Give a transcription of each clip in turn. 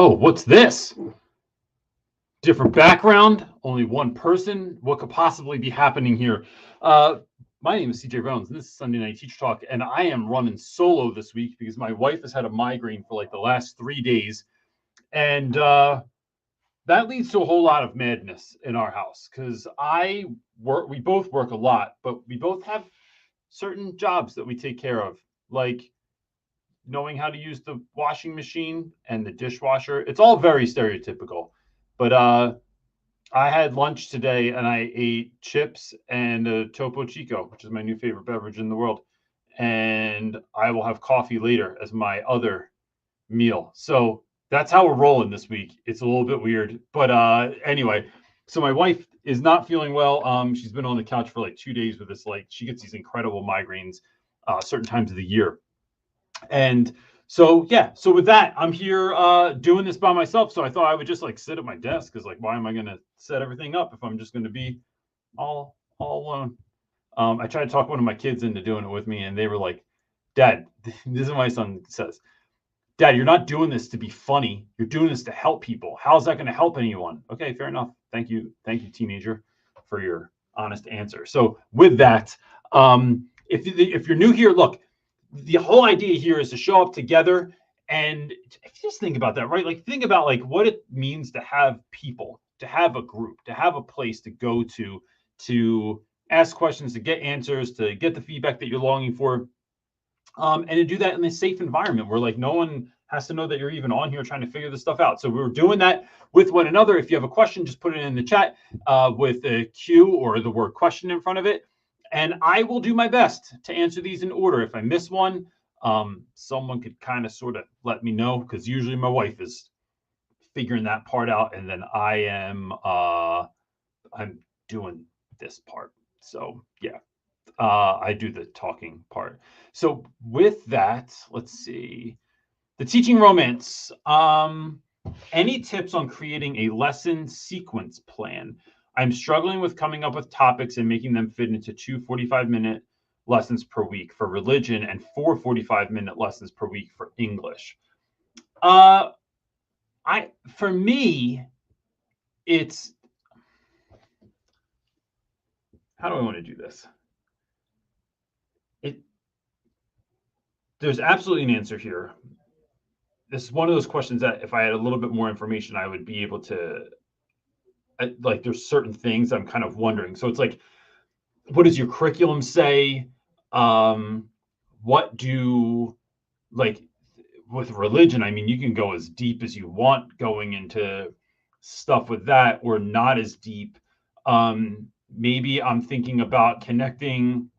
Oh, what's this? Different background, only one person. What could possibly be happening here? Uh, my name is CJ Bones, and this is Sunday Night Teacher Talk, and I am running solo this week because my wife has had a migraine for like the last 3 days, and that leads to a whole lot of madness in our house because I work. We both work a lot, but we both have certain jobs that we take care of, like knowing how to use the washing machine and the dishwasher. It's all very stereotypical. But I had lunch today and I ate chips and a Topo Chico, which is my new favorite beverage in the world. And I will have coffee later as my other meal. So that's how we're rolling this week. It's a little bit weird. But anyway, so my wife is not feeling well. She's been on the couch for like 2 days with this, like she gets these incredible migraines certain times of the year. And so yeah, so with that, I'm here doing this by myself. So I thought I would just like sit at my desk because like why am I gonna set everything up if I'm just gonna be all alone? I tried to talk one of my kids into doing it with me, and they were like, Dad, this is what my son says. Dad, you're not doing this to be funny. You're doing this to help people. How's that going to help anyone? Okay, fair enough. Thank you, teenager, for your honest answer. So with that, if you're new here, look, the whole idea here is to show up together. And just think about that, right? Like think about like what it means to have people, to have a group, to have a place to go to ask questions, to get answers, to get the feedback that you're longing for. And to do that in a safe environment where like no one has to know that you're even on here trying to figure this stuff out. So we're doing that with one another. If you have a question, just put it in the chat with a Q or the word question in front of it. And I will do my best to answer these in order. If I miss one, someone could kind of sort of let me know because usually my wife is figuring that part out. And then I'm doing this part. So yeah. I do the talking part. So with that, let's see. The teaching romance. Any tips on creating a lesson sequence plan? I'm struggling with coming up with topics and making them fit into 2 45-minute lessons per week for religion and 4 45-minute lessons per week for English. For me, it's how do I want to do this? There's absolutely an answer here. This is one of those questions that if I had a little bit more information, I would be able to, like, there's certain things I'm kind of wondering. So it's like, what does your curriculum say? What do, like, with religion, I mean, you can go as deep as you want going into stuff with that or not as deep. Maybe I'm thinking about connecting.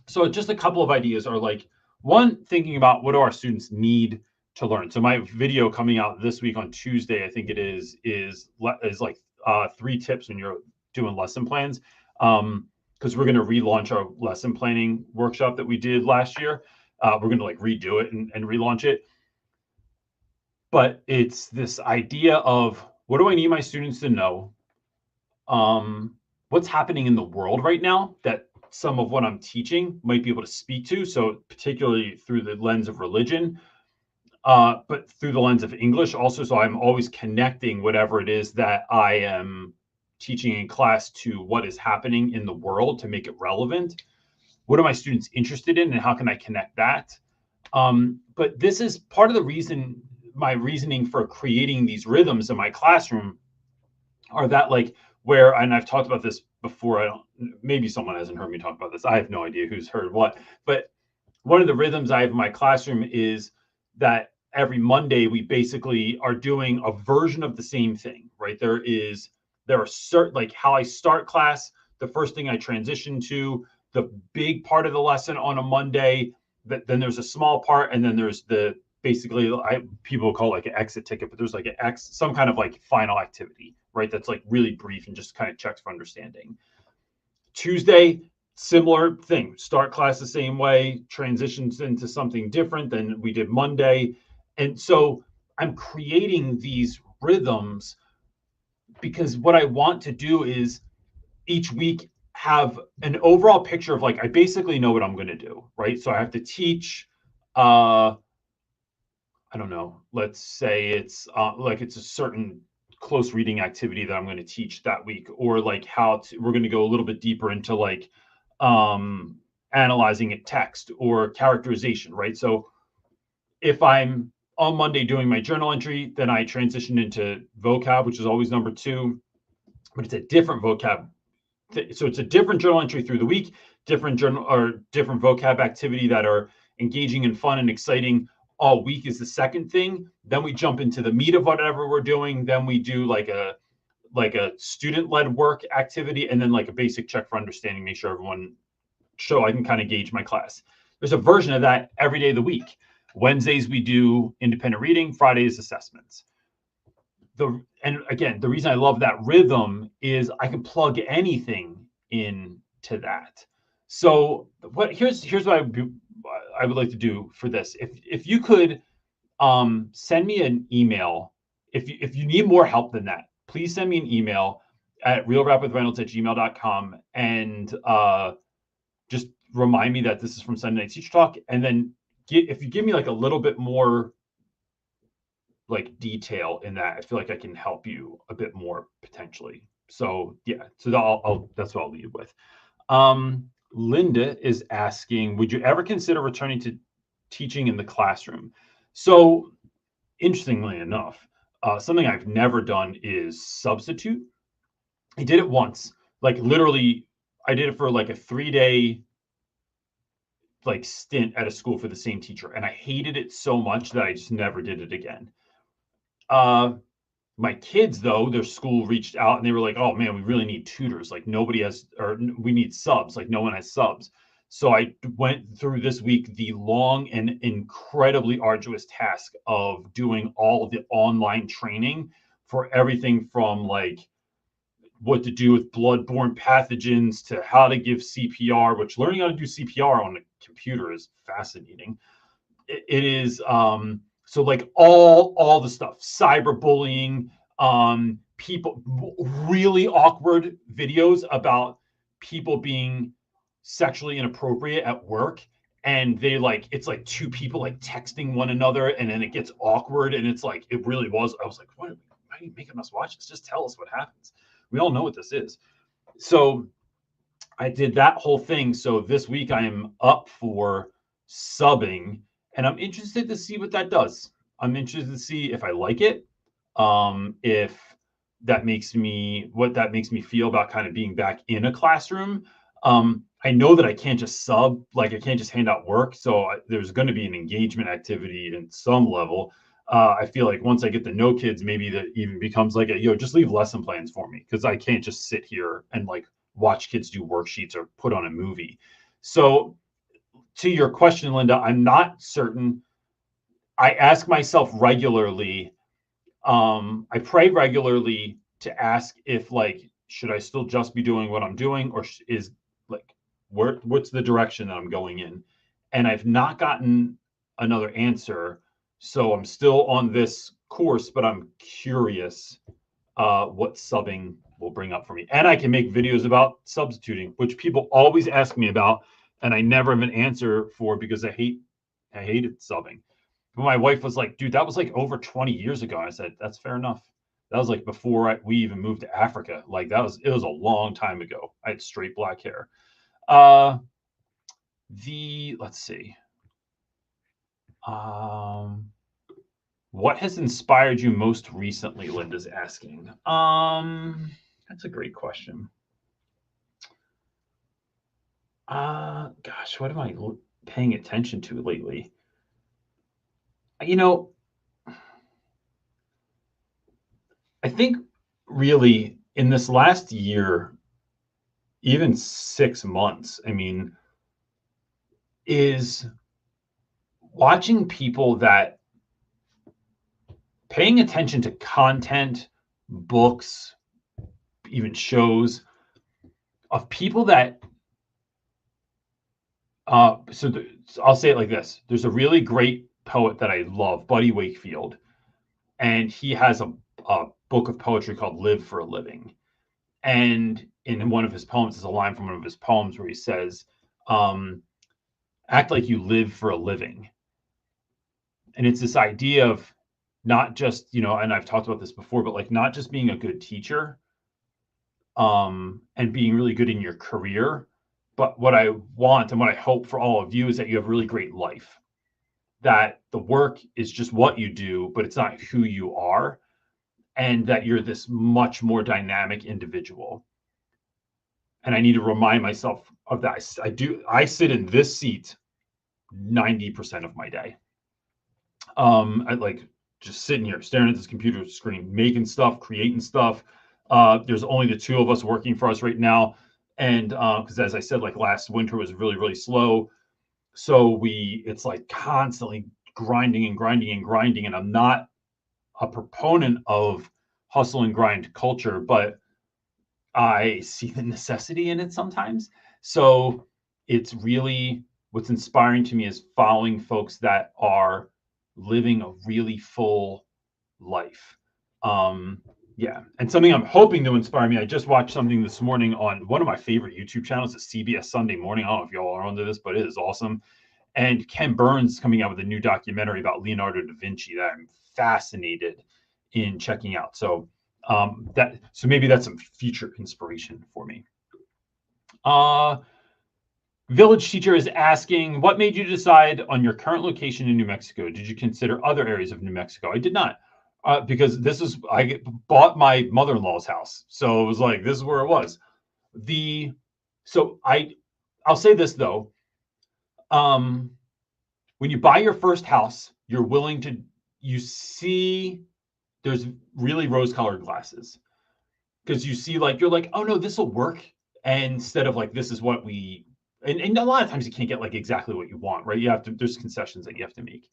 So just a couple of ideas are like, one, thinking about what do our students need to learn. So my video coming out this week on Tuesday, I think it is like 3 tips when you're doing lesson plans. Because we're going to relaunch our lesson planning workshop that we did last year. We're going to like redo it and relaunch it. But it's this idea of what do I need my students to know? What's happening in the world right now that some of what I'm teaching might be able to speak to. So particularly through the lens of religion, but through the lens of English also. So I'm always connecting whatever it is that I am teaching in class to what is happening in the world to make it relevant. What are my students interested in and how can I connect that? But this is part of the reason, my reasoning for creating these rhythms in my classroom are that like where, and I've talked about this before, maybe someone hasn't heard me talk about this. I have no idea who's heard what, but one of the rhythms I have in my classroom is that every Monday we basically are doing a version of the same thing, right? There are certain, like how I start class, the first thing I transition to, the big part of the lesson on a Monday, then there's a small part, and then there's the basically people call it like an exit ticket, but there's like some kind of like final activity, right? That's like really brief and just kind of checks for understanding. Tuesday, similar thing. Start class the same way, transitions into something different than we did Monday. And so I'm creating these rhythms because what I want to do is each week have an overall picture of like, I basically know what I'm going to do, right? So I have to teach I don't know, let's say it's like it's a certain close reading activity that I'm going to teach that week, or like we're going to go a little bit deeper into like um, analyzing it text or characterization, right? So if I'm on Monday doing my journal entry, then I transition into vocab, which is always number two, but it's a different vocab. So it's a different journal entry through the week, different journal or different vocab activity that are engaging and fun and exciting all week is the second thing. Then we jump into the meat of whatever we're doing. Then we do like a student-led work activity, and then like a basic check for understanding, make sure everyone so I can kind of gauge my class. There's a version of that every day of the week. Wednesdays we do independent reading, Fridays assessments. And again, the reason I love that rhythm is I can plug anything into that. So here's what I would like to do for this. If you could send me an email, if you need more help than that, please send me an email at realrapwithreynolds@gmail.com, and just remind me that this is from Sunday Night Teacher Talk. And then if you give me like a little bit more like detail in that, I feel like I can help you a bit more potentially. So yeah, so that's what I'll leave with. Linda is asking, would you ever consider returning to teaching in the classroom? So interestingly enough, something I've never done is substitute. I did it once, like literally, I did it for like a 3-day like stint at a school for the same teacher, and I hated it so much that I just never did it again. My kids, though, their school reached out and they were like, oh man, we really need tutors. Like nobody has, or we need subs. Like no one has subs. So I went through this week the long and incredibly arduous task of doing all of the online training for everything from like what to do with bloodborne pathogens to how to give CPR, which learning how to do CPR on a computer is fascinating. It is so like all the stuff, cyberbullying, people, really awkward videos about people being sexually inappropriate at work, and they like it's like two people like texting one another, and then it gets awkward, and it's like it really was. I was like, why are you making us watch this? Just tell us what happens. We all know what this is. So I did that whole thing. So this week I am up for subbing, and I'm interested to see what that does. I'm interested to see if I like it, if what that makes me feel about kind of being back in a classroom. I know that I can't just sub, like I can't just hand out work. So there's going to be an engagement activity in some level. I feel like once I get to know kids, maybe that even becomes like just leave lesson plans for me, because I can't just sit here and like watch kids do worksheets or put on a movie. So to your question, Linda, I'm not certain. I ask myself regularly, I pray regularly to ask if like, should I still just be doing what I'm doing, or is like, what's the direction that I'm going in? And I've not gotten another answer. So I'm still on this course, but I'm curious what subbing will bring up for me. And I can make videos about substituting, which people always ask me about, and I never have an answer for because I hated subbing. But my wife was like, dude, that was like over 20 years ago. I said, that's fair enough. That was like before we even moved to Africa. Like it was a long time ago. I had straight black hair. Let's see. What has inspired you most recently? Linda's asking. That's a great question. Gosh, what am I paying attention to lately? I think really in this last year, even 6 months, I mean, is watching people that paying attention to content, books, even shows of people that I'll say it like this. There's a really great poet that I love, Buddy Wakefield, and he has a book of poetry called Live for a Living. And in one of his poems, there's a line from one of his poems where he says, act like you live for a living. And it's this idea of not just, and I've talked about this before, but like not just being a good teacher, and being really good in your career, but what I want and what I hope for all of you is that you have a really great life. That the work is just what you do, but it's not who you are, and that you're this much more dynamic individual. And I need to remind myself of that. I sit in this seat 90% of my day. I like just sitting here staring at this computer screen, making stuff, creating stuff. There's only the two of us working for us right now. And because as I said, like last winter was really, really slow. So it's like constantly grinding and grinding and grinding. And I'm not a proponent of hustle and grind culture, but I see the necessity in it sometimes. So it's really what's inspiring to me is following folks that are living a really full life. Yeah. And something I'm hoping to inspire me. I just watched something this morning on one of my favorite YouTube channels, the CBS Sunday Morning. I don't know if y'all are onto this, but it is awesome. And Ken Burns coming out with a new documentary about Leonardo da Vinci that I'm fascinated in checking out. So maybe that's some future inspiration for me. Village Teacher is asking, what made you decide on your current location in New Mexico? Did you consider other areas of New Mexico? I did not, because I bought my mother-in-law's house. So it was like, this is where it was. I'll say this though. When you buy your first house, you see there's really rose-colored glasses, because you see like, you're like, oh no, this will work. And instead of like, this is what and a lot of times you can't get like exactly what you want, right? There's concessions that you have to make.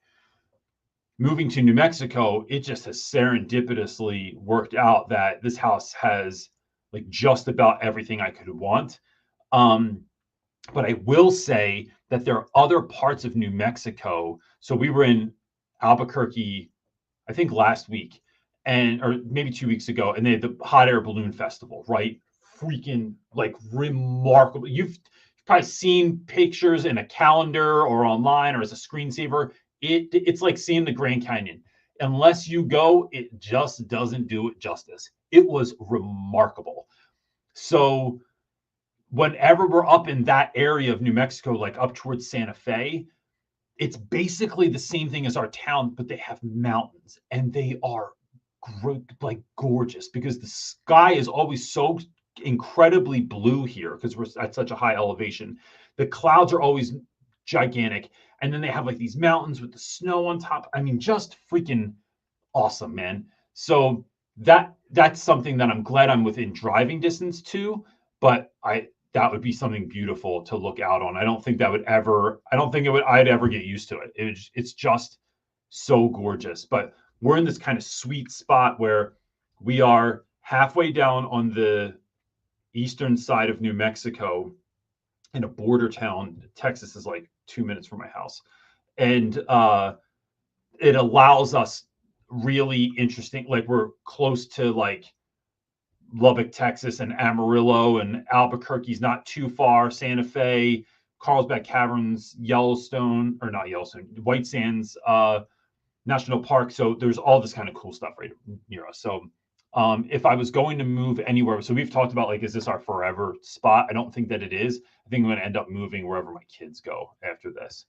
Moving to New Mexico, it just has serendipitously worked out that this house has like just about everything I could want. But I will say that there are other parts of New Mexico. So we were in Albuquerque, I think last week, or maybe 2 weeks ago, and they had the hot air balloon festival, right? Freaking like remarkable. You've probably seen pictures in a calendar or online or as a screensaver. It's like seeing the Grand Canyon. Unless you go, it just doesn't do it justice. It was remarkable. So whenever we're up in that area of New Mexico, like up towards Santa Fe, it's basically the same thing as our town, but they have mountains, and they are like gorgeous, because the sky is always so incredibly blue here because we're at such a high elevation. The clouds are always gigantic, and then they have like these mountains with the snow on top. I mean, just freaking awesome, man. So that's something that I'm glad I'm within driving distance to, but that would be something beautiful to look out on. I don't think I'd ever get used to it. It's just so gorgeous. But we're in this kind of sweet spot where we are halfway down on the eastern side of New Mexico in a border town. Texas is like 2 minutes from my house. And it allows us really interesting, like we're close to like Lubbock, Texas, and Amarillo, and Albuquerque's not too far. Santa Fe, Carlsbad Caverns, White Sands National Park. So there's all this kind of cool stuff right near us. So if I was going to move anywhere, so we've talked about like, is this our forever spot? I don't think that it is. I think I'm going to end up moving wherever my kids go after this.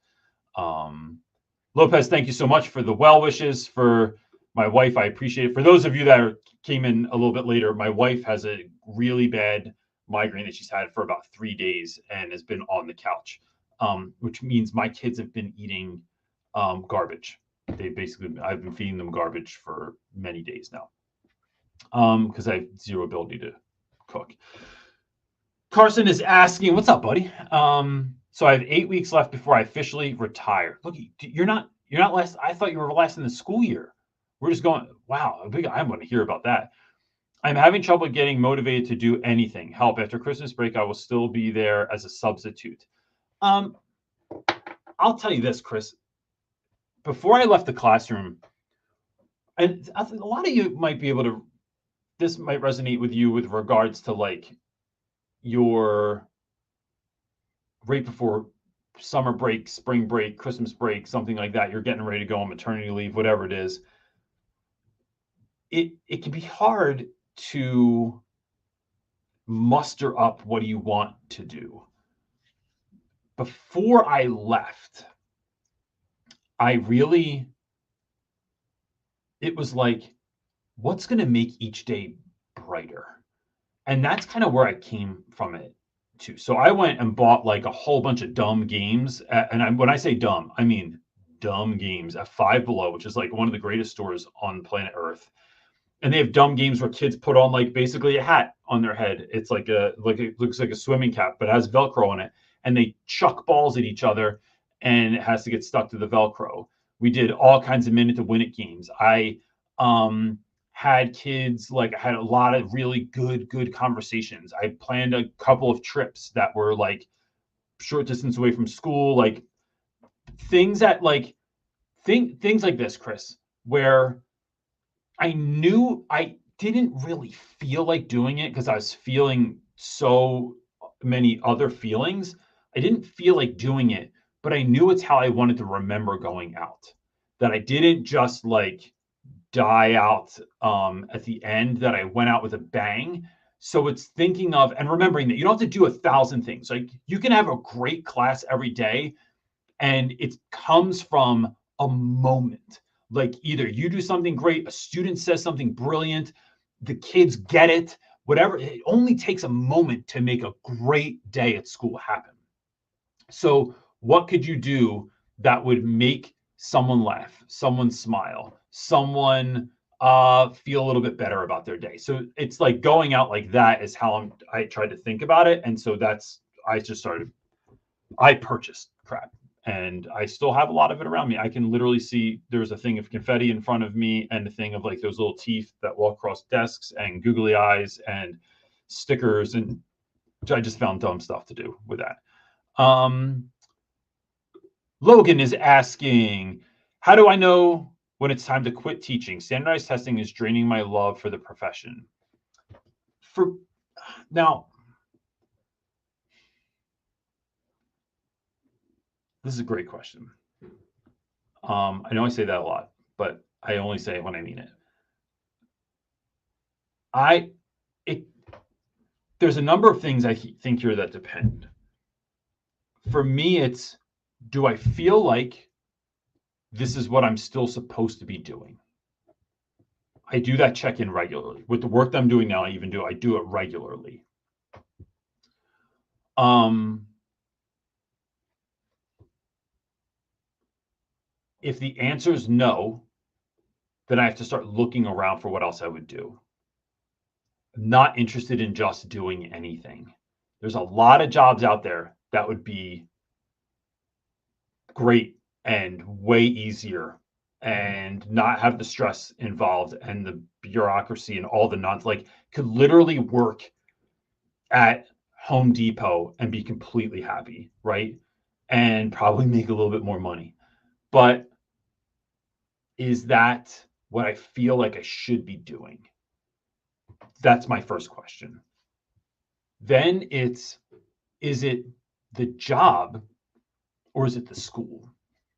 Lopez, thank you so much for the well wishes for my wife. I appreciate it. For those of you that came in a little bit later, my wife has a really bad migraine that she's had for about 3 days and has been on the couch, which means my kids have been eating garbage. I've been feeding them garbage for many days now, because I have zero ability to cook. Carson is asking, what's up, buddy? So I have 8 weeks left before I officially retire. Look, you're not last. I thought you were last in the school year. We're just going, wow, I want to hear about that. I'm having trouble getting motivated to do anything. Help. After Christmas break, I will still be there as a substitute. I'll tell you this, Chris. Before I left the classroom, and a lot of you might be able to, this might resonate with you with regards to like your right before summer break, spring break, Christmas break, something like that, you're getting ready to go on maternity leave, whatever it is, it can be hard to muster up what do you want to do. Before I left, it was like, what's going to make each day brighter? And that's kind of where I came from it too. So I went and bought like a whole bunch of dumb games. When I say dumb, I mean dumb games at Five Below, which is like one of the greatest stores on planet Earth. And they have dumb games where kids put on like basically a hat on their head. It's like it looks like a swimming cap, but it has Velcro on it. And they chuck balls at each other and it has to get stuck to the Velcro. We did all kinds of minute to win it games. I had kids, like I had a lot of really good conversations. I planned a couple of trips that were like short distance away from school, like things that like things like this, Chris, where I knew I didn't really feel like doing it because I was feeling so many other feelings. I didn't feel like doing it, but I knew it's how I wanted to remember going out. That I didn't just like die out at the end, that I went out with a bang. So it's thinking of and remembering that you don't have to do 1,000 things. Like you can have a great class every day, and it comes from a moment. Like either you do something great, a student says something brilliant, the kids get it, whatever. It only takes a moment to make a great day at school happen. So what could you do that would make someone laugh, someone smile, someone feel a little bit better about their day? So it's like going out like that is how I tried to think about it. And so I purchased crap and I still have a lot of it around me. I can literally see there's a thing of confetti in front of me and a thing of like those little teeth that walk across desks and googly eyes and stickers. And I just found dumb stuff to do with that. Logan is asking, how do I know when it's time to quit teaching? Standardized testing is draining my love for the profession. Now, this is a great question. I know I say that a lot, but I only say it when I mean it. There's a number of things I think here that depend. For me, it's, do I feel like this is what I'm still supposed to be doing? I do that check-in regularly. With the work that I'm doing now, I do it regularly. If the answer is no, then I have to start looking around for what else I would do. I'm not interested in just doing anything. There's a lot of jobs out there that would be great and way easier and not have the stress involved and the bureaucracy and all the nonsense. Like, could literally work at Home Depot and be completely happy, right? And probably make a little bit more money. But is that what I feel like I should be doing? That's my first question. Then is it the job or is it the school?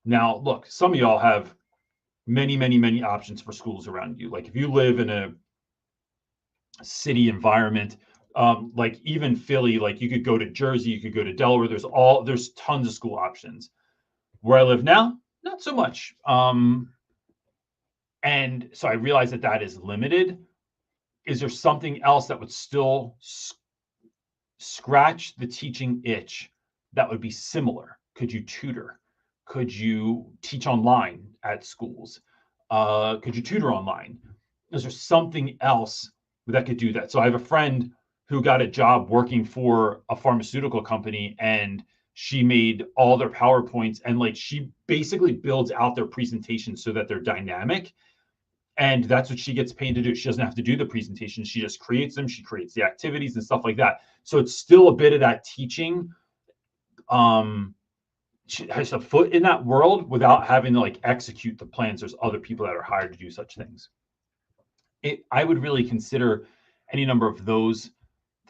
Now, look, some of y'all have many options for schools around you. Like if you live in a city environment, like even Philly, like you could go to Jersey, you could go to Delaware. There's tons of school options. Where I live now, not so much. And so I realize that is limited. Is there something else that would still scratch the teaching itch that would be similar? Could you tutor? Could you teach online at schools? Could you tutor online? Is there something else that could do that? So I have a friend who got a job working for a pharmaceutical company, and she made all their PowerPoints, and like she basically builds out their presentations so that they're dynamic. And that's what she gets paid to do. She doesn't have to do the presentation. She just creates them. She creates the activities and stuff like that. So it's still a bit of that teaching. She has a foot in that world without having to like execute the plans. There's other people that are hired to do such things. I would really consider any number of those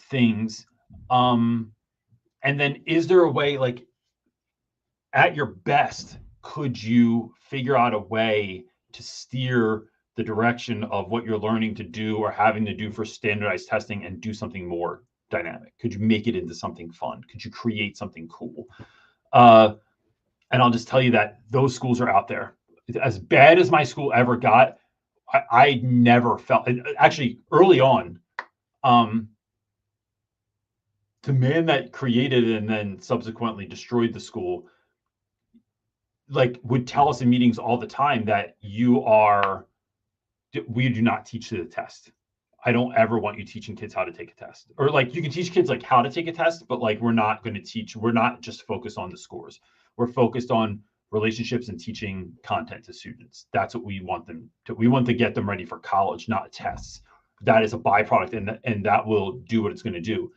things. And then is there a way, like, at your best, could you figure out a way to steer the direction of what you're learning to do or having to do for standardized testing and do something more dynamic? Could you make it into something fun? Could you create something cool? And I'll just tell you that those schools are out there. As bad as my school ever got, I never felt, actually early on, the man that created and then subsequently destroyed the school, like, would tell us in meetings all the time that we do not teach to the test. I don't ever want you teaching kids how to take a test. Or like, you can teach kids like how to take a test, but like, we're not just focused on the scores. We're focused on relationships and teaching content to students. That's what we want them to. We want to get them ready for college, not tests. That is a byproduct, and that will do what it's going to do.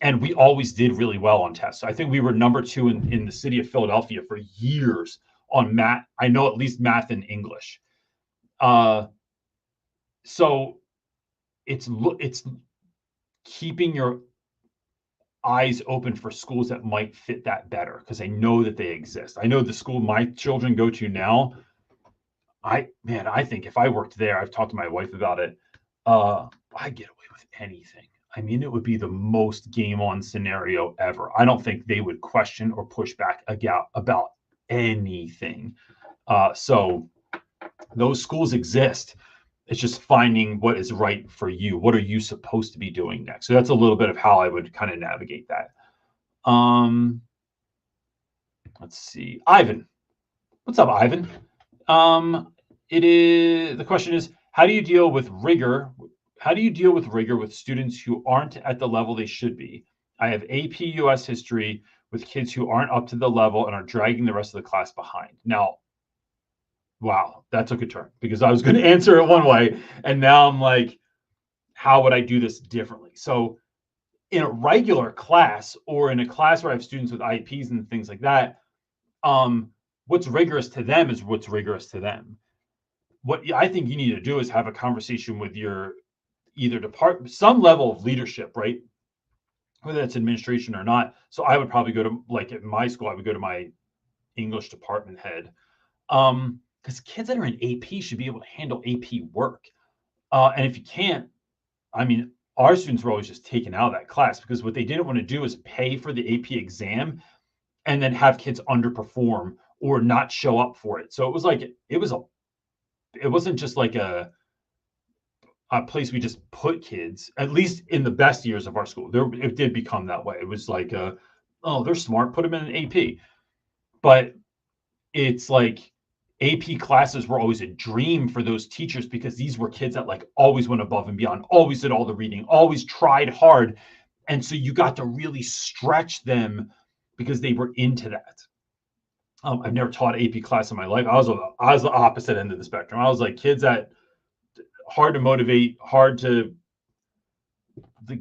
And we always did really well on tests. I think we were number 2 in the city of Philadelphia for years on math. I know at least math and English. So it's keeping your eyes open for schools that might fit that better, because I know that they exist. I know the school my children go to now, I think if I worked there, I've talked to my wife about it, I'd get away with anything. I mean, it would be the most game on scenario ever. I don't think they would question or push back about anything. So those schools exist. It's just finding what is right for you. What are you supposed to be doing next? So that's a little bit of how I would kind of navigate that. Let's see. Ivan. What's up, Ivan? The question is, how do you deal with rigor? How do you deal with rigor with students who aren't at the level they should be? I have AP US history with kids who aren't up to the level and are dragging the rest of the class behind. Now, wow, that took a turn, because I was going to answer it one way, and now I'm like, how would I do this differently? So in a regular class, or in a class where I have students with IEPs and things like that, what's rigorous to them is what's rigorous to them. What I think you need to do is have a conversation with your either department, some level of leadership, right? Whether that's administration or not. So I would probably go to, like at my school, I would go to my English department head. Because kids that are in AP should be able to handle AP work. And if you can't, I mean, our students were always just taken out of that class, because what they didn't want to do is pay for the AP exam and then have kids underperform or not show up for it. So it was like, it wasn't just like a place we just put kids, at least in the best years of our school. It did become that way. It was like, oh, they're smart, put them in an AP. But it's like, AP classes were always a dream for those teachers, because these were kids that like always went above and beyond, always did all the reading, always tried hard. And so you got to really stretch them because they were into that. I've never taught AP class in my life. I was the opposite end of the spectrum. I was like, kids that hard to motivate, hard to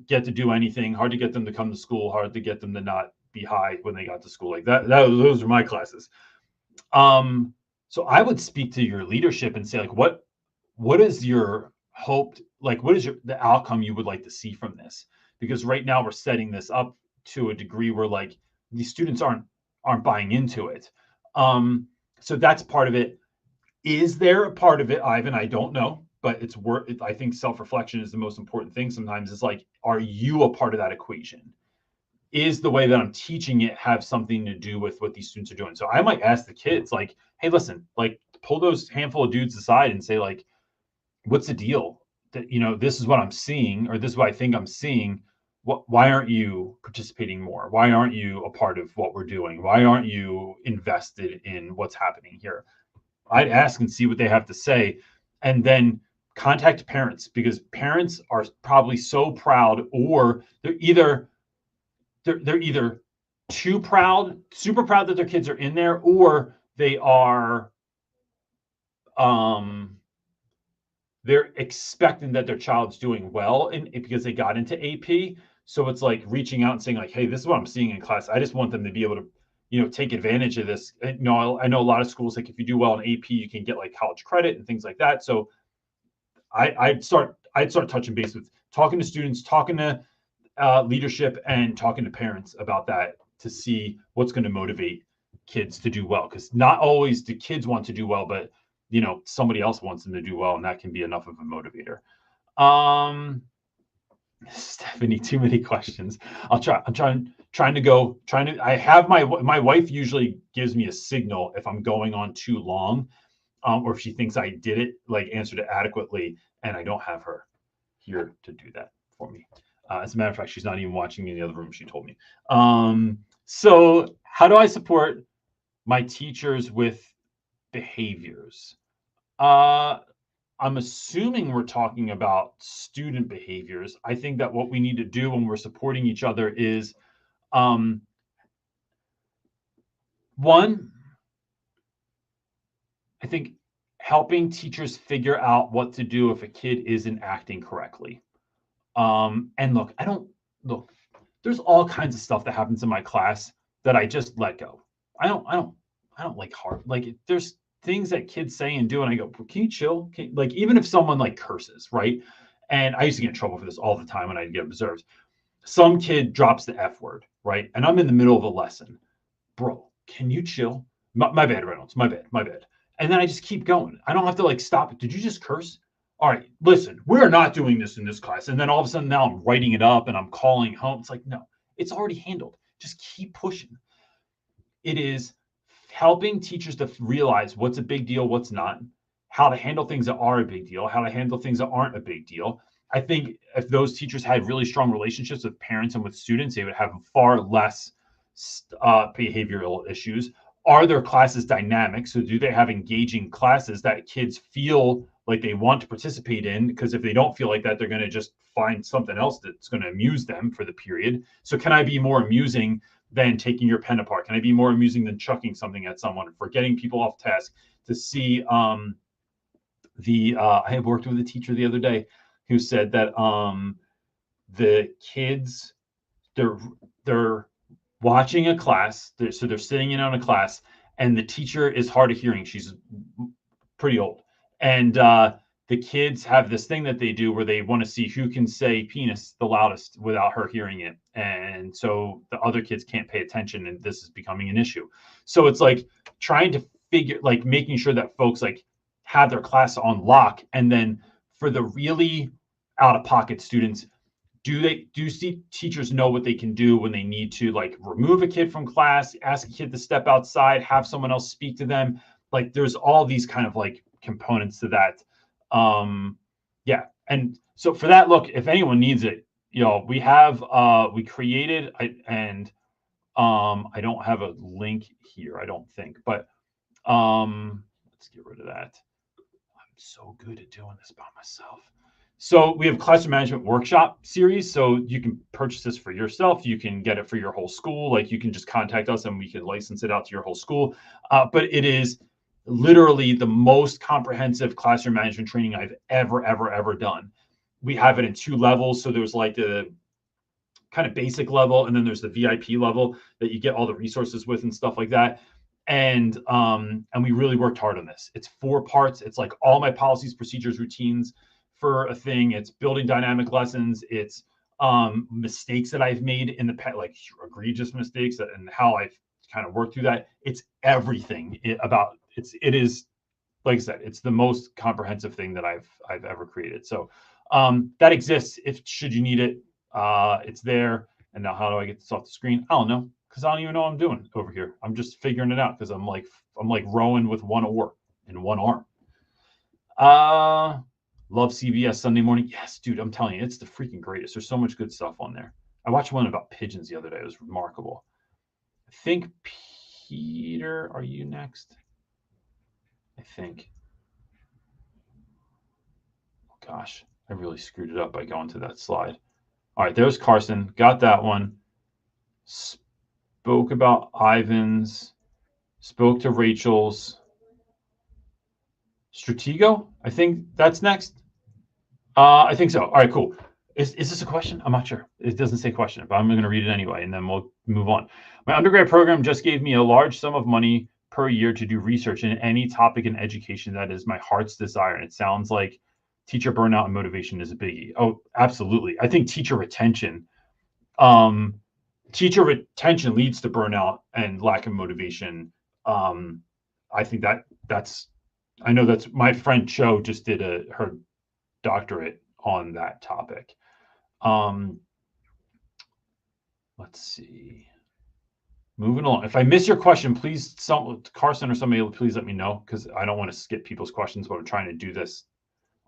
get to do anything, hard to get them to come to school, hard to get them to not be high when they got to school. Like that those are my classes. So I would speak to your leadership and say, like, what is your hope? Like, what is the outcome you would like to see from this? Because right now we're setting this up to a degree where like these students aren't buying into it. So that's part of it. Is there a part of it, Ivan? I don't know, but it's worth it. I think self-reflection is the most important thing. Sometimes it's like, are you a part of that equation? Is the way that I'm teaching it have something to do with what these students are doing? So I might ask the kids, like, hey, listen, like, pull those handful of dudes aside and say, like, what's the deal? That, this is what I'm seeing, or this is what I think I'm seeing. Why aren't you participating more? Why aren't you a part of what we're doing? Why aren't you invested in what's happening here? I'd ask and see what they have to say, and then contact parents, because parents are probably so proud, or they're either too proud, super proud that their kids are in there, or they are they're expecting that their child's doing well because they got into AP. So it's like reaching out and saying, like, hey, this is what I'm seeing in class. I just want them to be able to, take advantage of this. I know a lot of schools, like if you do well in AP, you can get like college credit and things like that. So I'd start touching base with talking to students, talking to leadership, and talking to parents about that, to see what's going to motivate kids to do well, because not always do kids want to do well, but somebody else wants them to do well, and that can be enough of a motivator. Stephanie, too many questions. I'm trying to I have my wife usually gives me a signal if I'm going on too long, or if she thinks I did it, like answered it adequately, and I don't have her here to do that for me. As a matter of fact, she's not even watching me in the other room, she told me. So how do I support my teachers with behaviors? I'm assuming we're talking about student behaviors. I think that what we need to do when we're supporting each other is, one, I think helping teachers figure out what to do if a kid isn't acting correctly. And look, there's all kinds of stuff that happens in my class that I just let go. I don't like there's things that kids say and do, and I go, can you chill? Like, even if someone like curses, right? And I used to get in trouble for this all the time when I'd get observed. Some kid drops the F word, right? And I'm in the middle of a lesson. Bro, can you chill? My bad, Reynolds. My bad. And then I just keep going. I don't have to like stop it. Did you just curse? All right, listen, we're not doing this in this class. And then all of a sudden now I'm writing it up and I'm calling home. It's like, no, it's already handled. Just keep pushing. It is helping teachers to realize what's a big deal, what's not, how to handle things that are a big deal, how to handle things that aren't a big deal. I think if those teachers had really strong relationships with parents and with students, they would have far less behavioral issues. Are their classes dynamic? So do they have engaging classes that kids feel like they want to participate in? Because if they don't feel like that, they're going to just find something else that's going to amuse them for the period. So can I be more amusing than taking your pen apart? Can I be more amusing than chucking something at someone, for getting people off task? To see I had worked with a teacher the other day who said that the kids, they're watching a class, so they're sitting in on a class, and the teacher is hard of hearing. She's pretty old, and the kids have this thing that they do where they want to see who can say penis the loudest without her hearing it. And so the other kids can't pay attention, and this is becoming an issue. So it's like trying to figure, like making sure that folks like have their class on lock. And then for the really out of pocket students, do teachers know what they can do when they need to, like, remove a kid from class, ask a kid to step outside, have someone else speak to them? Like, there's all these kind of like components to that. Yeah. And so for that, look, if anyone needs it, we have, we created, I don't have a link here, I don't think, but let's get rid of that. I'm so good at doing this by myself. So we have classroom management workshop series. So you can purchase this for yourself. You can get it for your whole school. Like, you can just contact us and we can license it out to your whole school. But it is literally the most comprehensive classroom management training I've ever done. We have it in 2 levels. So there's like the kind of basic level, and then there's the VIP level that you get all the resources with and stuff like that. And we really worked hard on this. It's 4 parts. It's like all my policies, procedures, routines for a thing. It's building dynamic lessons. It's mistakes that I've made in the past, like egregious mistakes, and how I've kind of worked through that. It's everything it is, like I said, it's the most comprehensive thing that I've ever created. So that exists should you need it. It's there. And now how do I get this off the screen? I don't know, because I don't even know what I'm doing over here. I'm just figuring it out, because I'm like rowing with one oar and one arm. Love CBS Sunday Morning. Yes, dude, I'm telling you, it's the freaking greatest. There's so much good stuff on there. I watched one about pigeons the other day. It was remarkable. I think, Peter, are you next? I think. Oh, gosh, I really screwed it up by going to that slide. All right, there's Carson. Got that one. Spoke about Ivan's. Spoke to Rachel's. Stratego? I think that's next. I think so. All right, cool. Is this a question? I'm not sure. It doesn't say question, but I'm going to read it anyway, and then we'll move on. My undergrad program just gave me a large sum of money per year to do research in any topic in education that is my heart's desire. And it sounds like teacher burnout and motivation is a biggie. Oh, absolutely. I think teacher retention teacher retention leads to burnout and lack of motivation. I think I know that's my friend Cho just did her doctorate on that topic. Let's see. Moving along. If I miss your question, please, Carson or somebody, please let me know, because I don't want to skip people's questions, but I'm trying to do this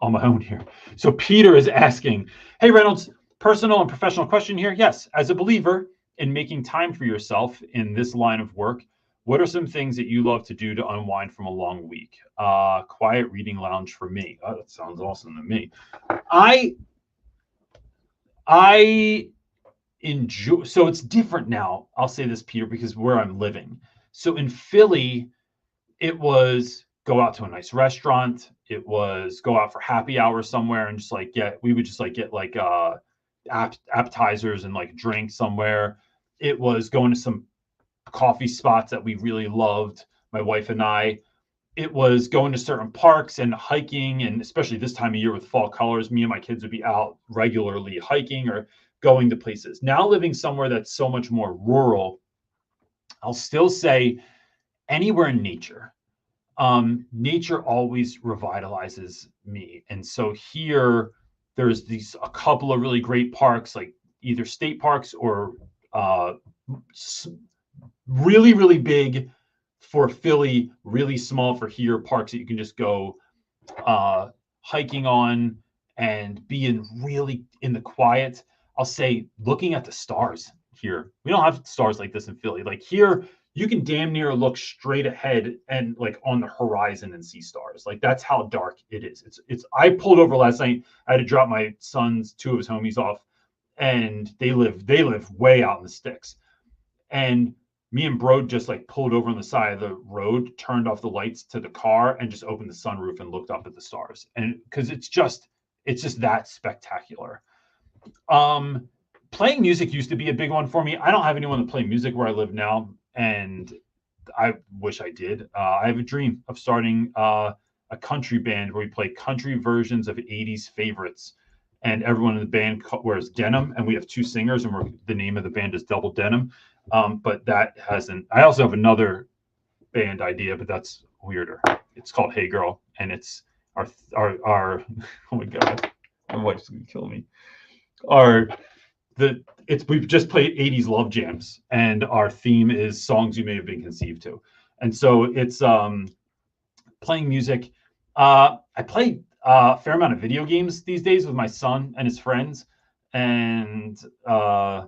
on my own here. So Peter is asking, hey, Reynolds, personal and professional question here. Yes, as a believer in making time for yourself in this line of work, what are some things that you love to do to unwind from a long week? Quiet reading lounge for me. Oh, that sounds awesome to me. I enjoy, so it's different now. I'll say this, Peter, because where I'm living. So in Philly, it was go out to a nice restaurant. It was go out for happy hour somewhere and just like we would just like get like appetizers and like drink somewhere. It was going to some coffee spots that we really loved, my wife and I. It was going to certain parks and hiking, and especially this time of year with fall colors, me and my kids would be out regularly hiking or going to places. Now living somewhere that's so much more rural, I'll still say anywhere in nature. Nature always revitalizes me. And so here there's a couple of really great parks, like either state parks or really, really big for Philly, really small for here, parks that you can just go hiking on and be in the quiet. I'll say looking at the stars here. We don't have stars like this in Philly. Like here, you can damn near look straight ahead and like on the horizon and see stars. Like that's how dark it is. I pulled over last night. I had to drop my son's two of his homies off, and they live way out in the sticks. And me and Bro just like pulled over on the side of the road, turned off the lights to the car, and just opened the sunroof and looked up at the stars. And because it's just that spectacular. Playing music used to be a big one for me. I don't have anyone to play music where I live now, and I wish I did. I have a dream of starting a country band where we play country versions of 80s favorites, and everyone in the band wears denim, and we have two singers, and the name of the band is Double Denim. But that hasn't. I also have another band idea, but that's weirder. It's called Hey Girl, and it's our oh my god, my wife's gonna kill me. We've just played 80s love jams, and our theme is songs you may have been conceived to. And so it's playing music. I play a fair amount of video games these days with my son and his friends, and I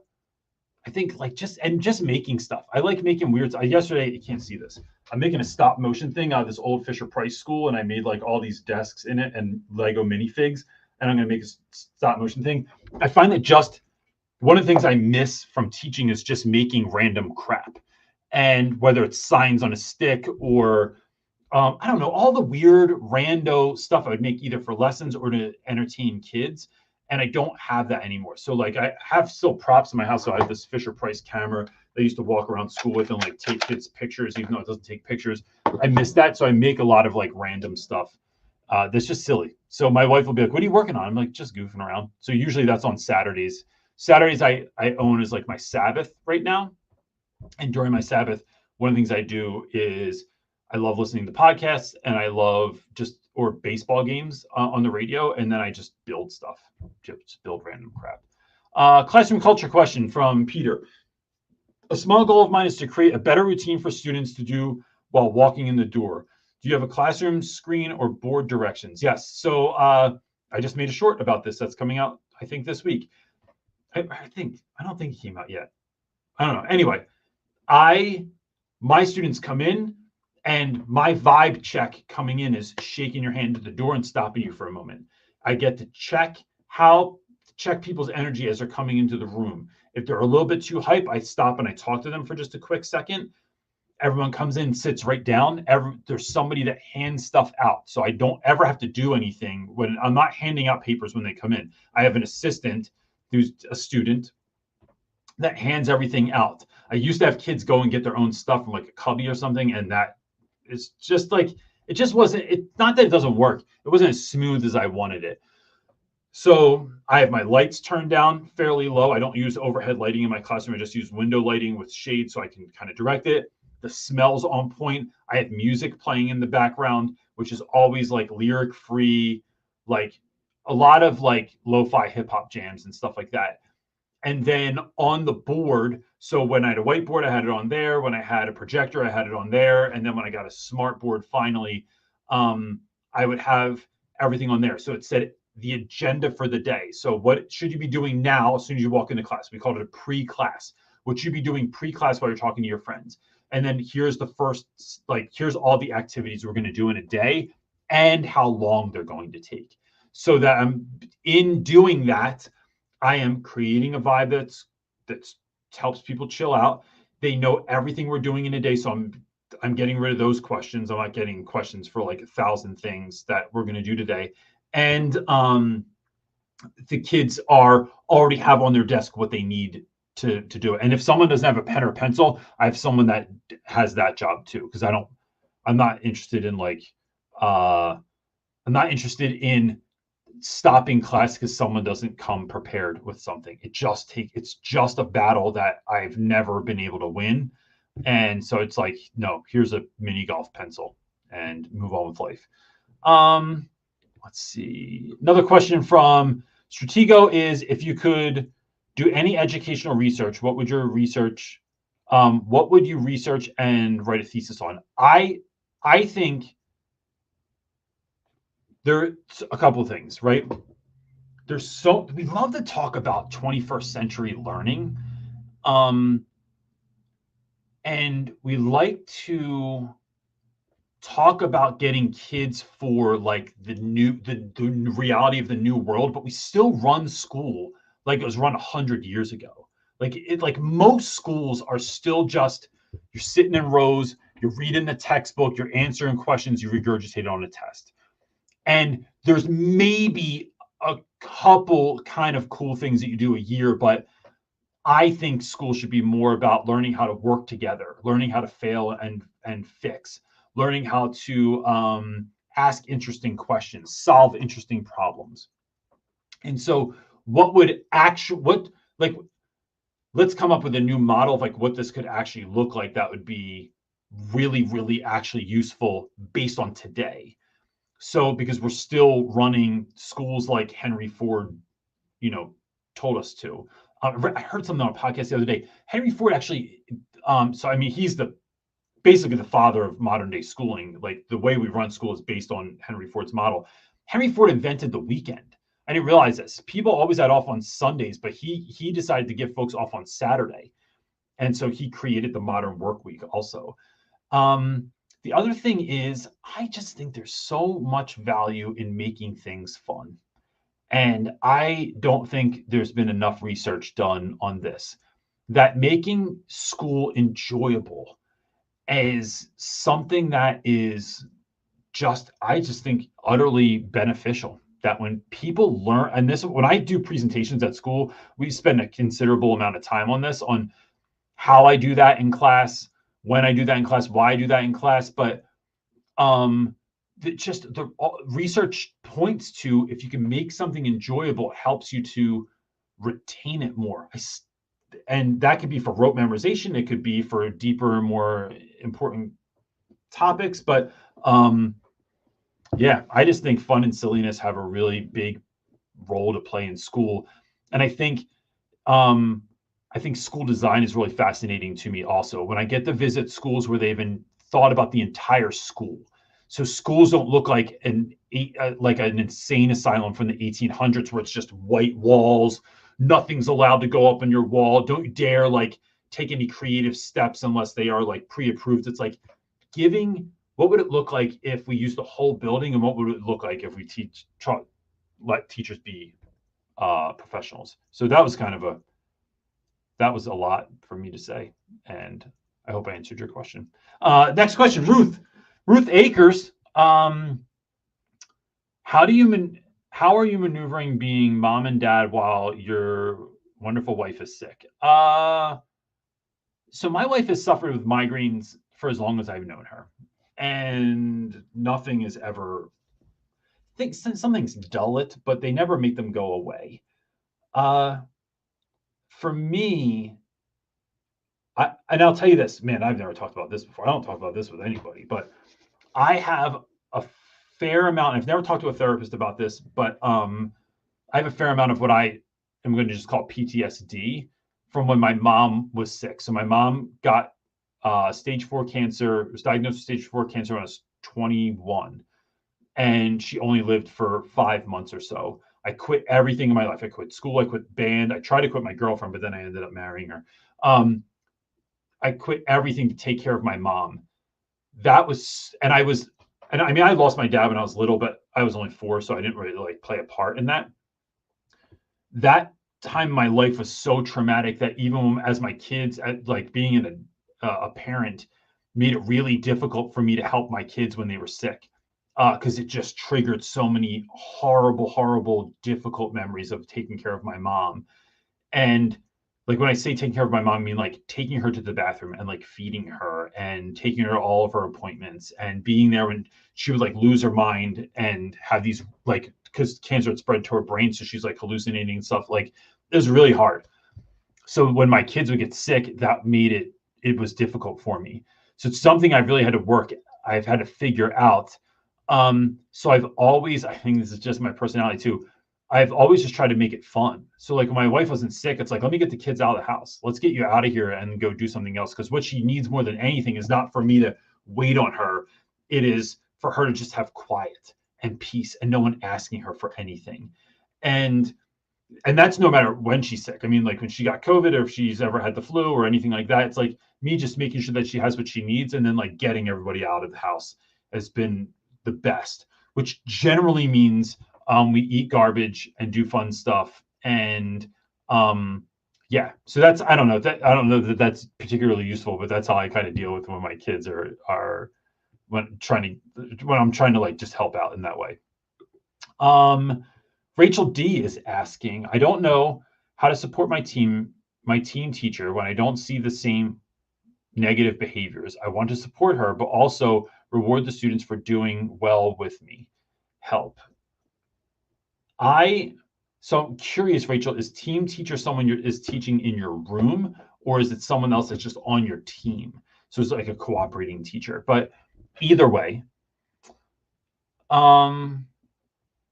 think like just making stuff. I like making weird. Yesterday, you can't see this. I'm making a stop motion thing out of this old Fisher Price school, and I made like all these desks in it and Lego minifigs, and I'm going to make a stop motion thing. I find that just one of the things I miss from teaching is just making random crap, and whether it's signs on a stick or I don't know, all the weird rando stuff I would make either for lessons or to entertain kids. And I don't have that anymore. So like I have still props in my house. So I have this Fisher Price camera that I used to walk around school with and like take kids pictures, even though it doesn't take pictures. I miss that. So I make a lot of like random stuff that's just silly. So my wife will be like, what are you working on? I'm like, just goofing around. So usually that's on Saturdays. Saturdays I own as like my Sabbath right now. And during my Sabbath, one of the things I do is I love listening to podcasts, and I love or baseball games on the radio. And then I just build stuff, just build random crap. Classroom culture question from Peter. A small goal of mine is to create a better routine for students to do while walking in the door. Do you have a classroom screen or board directions? Yes. So I just made a short about this that's coming out, I think, this week. I don't think it came out yet. I don't know. Anyway, my students come in, and my vibe check coming in is shaking your hand at the door and stopping you for a moment. I get to check people's energy as they're coming into the room. If they're a little bit too hype, I stop and I talk to them for just a quick second. Everyone comes in, sits right down. There's somebody that hands stuff out. So I don't ever have to do anything when I'm not handing out papers when they come in. I have an assistant who's a student that hands everything out. I used to have kids go and get their own stuff from like a cubby or something, and that is just like, it just wasn't, not that it doesn't work. It wasn't as smooth as I wanted it. So I have my lights turned down fairly low. I don't use overhead lighting in my classroom. I just use window lighting with shade so I can kind of direct it. The smell's on point. I have music playing in the background, which is always like lyric free, like a lot of like lo-fi hip hop jams and stuff like that. And then on the board, so when I had a whiteboard, I had it on there. When I had a projector, I had it on there. And then when I got a smart board finally, I would have everything on there. So it said the agenda for the day. So what should you be doing now as soon as you walk into class? We called it a pre-class. What should you be doing pre-class while you're talking to your friends? And then here's the first, like, here's all the activities we're going to do in a day and how long they're going to take. So that I'm in doing that, I am creating a vibe that's helps people chill out. They know everything we're doing in a day, so I'm getting rid of those questions. I'm not getting questions for like 1,000 things that we're going to do today. And the kids are already have on their desk what they need to do it. And if someone doesn't have a pen or pencil, I have someone that has that job too, because I'm not interested in like I'm not interested in stopping class because someone doesn't come prepared with something. It's just a battle that I've never been able to win. And so it's like, no, here's a mini golf pencil and move on with life. Let's see. Another question from Stratego is, if you could do any educational research, what would you research and write a thesis on? I think there's a couple of things, right? We love to talk about 21st century learning. And we like to talk about getting kids for like the reality of the new world, but we still run school like it was run 100 years ago. Like most schools are still just, you're sitting in rows, you're reading the textbook, you're answering questions you regurgitate on a test. And there's maybe a couple kind of cool things that you do a year, but I think school should be more about learning how to work together, learning how to fail and fix, learning how to ask interesting questions, solve interesting problems. And so let's come up with a new model of like what this could actually look like that would be really, really actually useful based on today. So because we're still running schools like Henry Ford, told us to. I heard something on a podcast the other day. Henry Ford actually, so I mean, he's basically the father of modern day schooling. Like the way we run school is based on Henry Ford's model. Henry Ford invented the weekend. I didn't realize this. People always had off on Sundays, but he decided to give folks off on Saturday, and so he created the modern work week also. The other thing is, I just think there's so much value in making things fun. And I don't think there's been enough research done on this, that making school enjoyable is something that is I just think utterly beneficial. That when people learn, and when I do presentations at school, we spend a considerable amount of time on this, on how I do that in class, when I do that in class, why I do that in class. But the research points to, if you can make something enjoyable, it helps you to retain it more. And that could be for rote memorization. It could be for deeper, more important topics. But yeah, I just think fun and silliness have a really big role to play in school. And I think school design is really fascinating to me also. When I get to visit schools where they've been thought about the entire school. So schools don't look like an insane asylum from the 1800s where it's just white walls. Nothing's allowed to go up on your wall. Don't dare like take any creative steps unless they are like pre-approved. It's like what would it look like if we used the whole building, and what would it look like if we let teachers be professionals? So that was a lot for me to say, and I hope I answered your question. Next question, Ruth Akers. How are you maneuvering being mom and dad while your wonderful wife is sick? So my wife has suffered with migraines for as long as I've known her, and nothing is ever. think some things dull it, but they never make them go away. Uh, for me, and I'll tell you this, man, I've never talked about this before. I don't talk about this with anybody, but I have a fair amount. I've never talked to a therapist about this, but I have a fair amount of what I am going to just call PTSD from when my mom was sick. So my mom got stage 4 cancer, was diagnosed with stage 4 cancer when I was 21, and she only lived for 5 months or so. I quit everything in my life. I quit school. I quit band. I tried to quit my girlfriend, but then I ended up marrying her. I quit everything to take care of my mom. That was, and I was, and I mean, I lost my dad when I was little, but I was only 4, so I didn't really like play a part in that. That time in my life was so traumatic that even as my kids, like being a parent, made it really difficult for me to help my kids when they were sick, because it just triggered so many horrible, difficult memories of taking care of my mom. And like when I say taking care of my mom, I mean like taking her to the bathroom and like feeding her and taking her to all of her appointments and being there when she would like lose her mind and have these like, because cancer had spread to her brain, so she's like hallucinating and stuff. Like it was really hard. So when my kids would get sick, that made it was difficult for me. So it's something I've really had to work. I've had to figure out. So I've always, I think this is just my personality too. I've always just tried to make it fun. So like when my wife wasn't sick, it's like, let me get the kids out of the house. Let's get you out of here and go do something else. Because what she needs more than anything is not for me to wait on her. It is for her to just have quiet and peace and no one asking her for anything. And that's no matter when she's sick. I mean, like when she got COVID or if she's ever had the flu or anything like that, it's like me just making sure that she has what she needs and then like getting everybody out of the house has been the best, which generally means we eat garbage and do fun stuff. And yeah, so that's, I don't know that that's particularly useful, but that's how I kind of deal with when my kids are when I'm trying to like just help out in that way. Rachel D is asking, I don't know how to support my team teacher when I don't see the same negative behaviors. I want to support her, but also reward the students for doing well with me. Help. So I'm curious, Rachel, is team teacher someone is teaching in your room, or is it someone else that's just on your team? So it's like a cooperating teacher. But either way,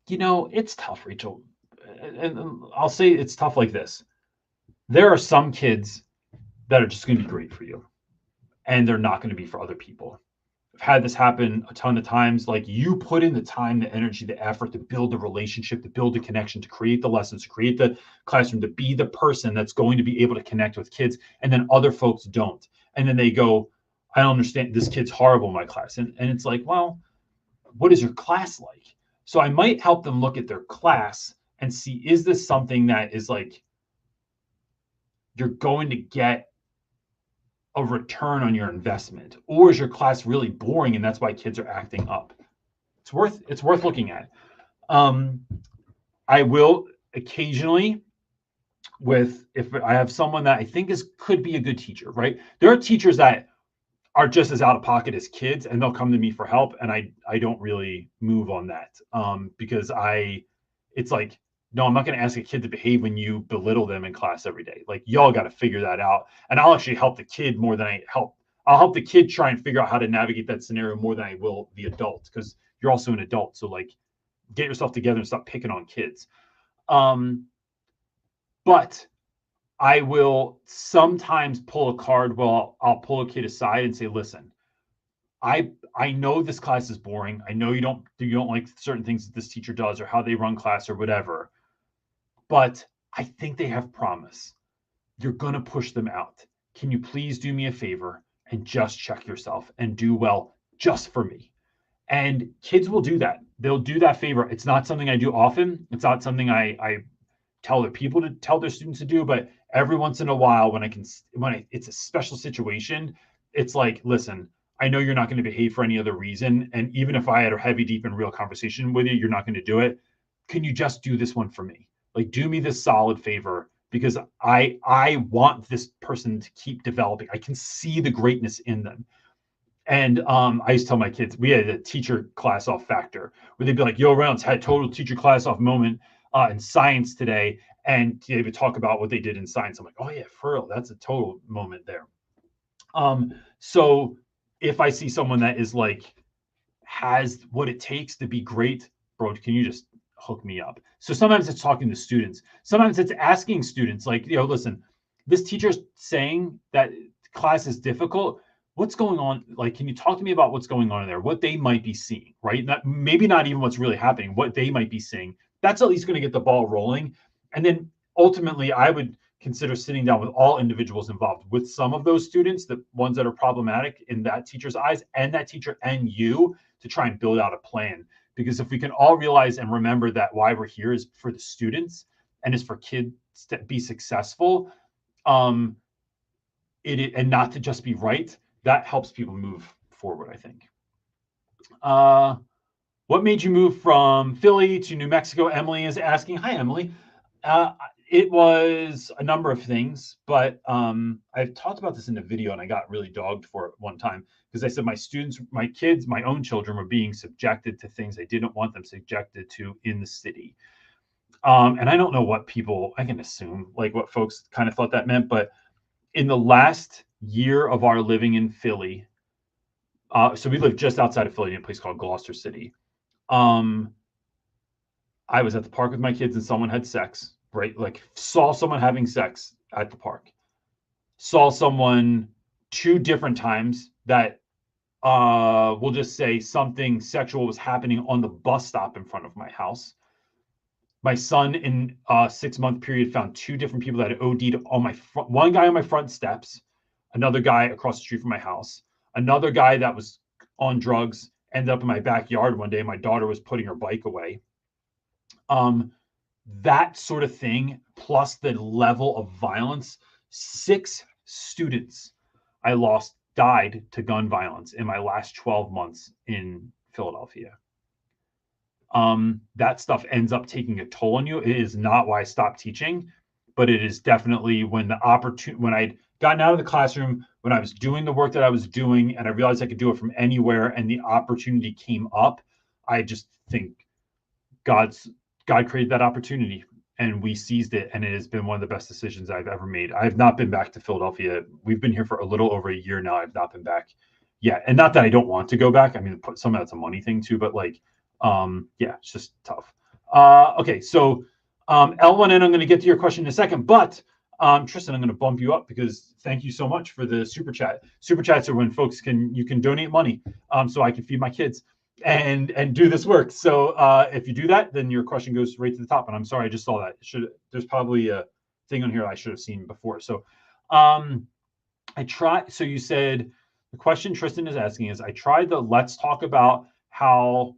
it's tough, Rachel. And I'll say it's tough like this. There are some kids that are just going to be great for you, and they're not going to be for other people. I've had this happen a ton of times. Like you put in the time, the energy, the effort to build the relationship, to build the connection, to create the lessons, to create the classroom, to be the person that's going to be able to connect with kids. And then other folks don't. And then they go, I don't understand. This kid's horrible in my class. And it's like, well, what is your class like? So I might help them look at their class and see, is this something that is like, you're going to get a return on your investment, or is your class really boring and that's why kids are acting up? It's worth looking at. I will occasionally, if I have someone that I think could be a good teacher, right? There are teachers that are just as out of pocket as kids and they'll come to me for help, and I don't really move on that, because it's like, no, I'm not going to ask a kid to behave when you belittle them in class every day. Like y'all got to figure that out. And I'll actually help the kid more than I'll help the kid try and figure out how to navigate that scenario more than I will the adult, because you're also an adult. So like get yourself together and stop picking on kids. But I will sometimes pull a card. Well, I'll pull a kid aside and say, listen, I know this class is boring. I know you don't like certain things that this teacher does or how they run class or whatever, but I think they have promise. You're going to push them out. Can you please do me a favor and just check yourself and do well just for me? And kids will do that. They'll do that favor. It's not something I do often. It's not something I tell other people to tell their students to do, but every once in a while when it's a special situation, it's like, listen, I know you're not going to behave for any other reason. And even if I had a heavy, deep and real conversation with you, you're not going to do it. Can you just do this one for me? Like, do me this solid favor, because I want this person to keep developing. I can see the greatness in them. And I used to tell my kids, we had a teacher class off factor where they'd be like, yo, Reynolds had total teacher class off moment in science today. And they would talk about what they did in science. I'm like, oh yeah, for real, that's a total moment there. So if I see someone that is like, has what it takes to be great, bro, can you just hook me up? So sometimes it's talking to students. Sometimes it's asking students like, listen, this teacher's saying that class is difficult. What's going on? Like, can you talk to me about what's going on in there? What they might be seeing, right? Maybe not even what's really happening, what they might be seeing. That's at least going to get the ball rolling. And then ultimately, I would consider sitting down with all individuals involved, with some of those students, the ones that are problematic in that teacher's eyes, and that teacher and you, to try and build out a plan. Because if we can all realize and remember that why we're here is for the students and is for kids to be successful, and not to just be right, that helps people move forward, I think. What made you move from Philly to New Mexico? Emily is asking. Hi, Emily. It was a number of things, but I've talked about this in a video and I got really dogged for it one time because I said my students, my kids, my own children were being subjected to things I didn't want them subjected to in the city. And I don't know what people, I can assume like what folks kind of thought that meant, but in the last year of our living in Philly, so we lived just outside of Philly in a place called Gloucester City. I was at the park with my kids and someone had sex, right? Like saw someone having sex at the park. Saw someone 2 different times that we'll just say something sexual was happening on the bus stop in front of my house. My son in a 6-month period found 2 different people that had OD'd on my front, one guy on my front steps, another guy across the street from my house, another guy that was on drugs ended up in my backyard one day. My daughter was putting her bike away. That sort of thing, plus the level of violence, 6 students I lost died to gun violence in my last 12 months in Philadelphia. That stuff ends up taking a toll on you. It is not why I stopped teaching, but it is definitely when the opportunity, when I'd gotten out of the classroom, when I was doing the work that I was doing, and I realized I could do it from anywhere, and the opportunity came up. I just think God created that opportunity, and we seized it, and it has been one of the best decisions I've ever made. I have not been back to Philadelphia. We've been here for a little over a year now. I've not been back yet, and not that I don't want to go back. I mean, some of that's a money thing too, but like, yeah, it's just tough. Okay, so L1N, I'm going to get to your question in a second, but Tristan, I'm going to bump you up because thank you so much for the super chat. Super chats are when folks you can donate money, so I can feed my kids and do this work. So if you do that, then your question goes right to the top. And I'm sorry, I just saw that. There's probably a thing on here I should have seen before. So so you said the question Tristan is asking is, I tried the let's talk about how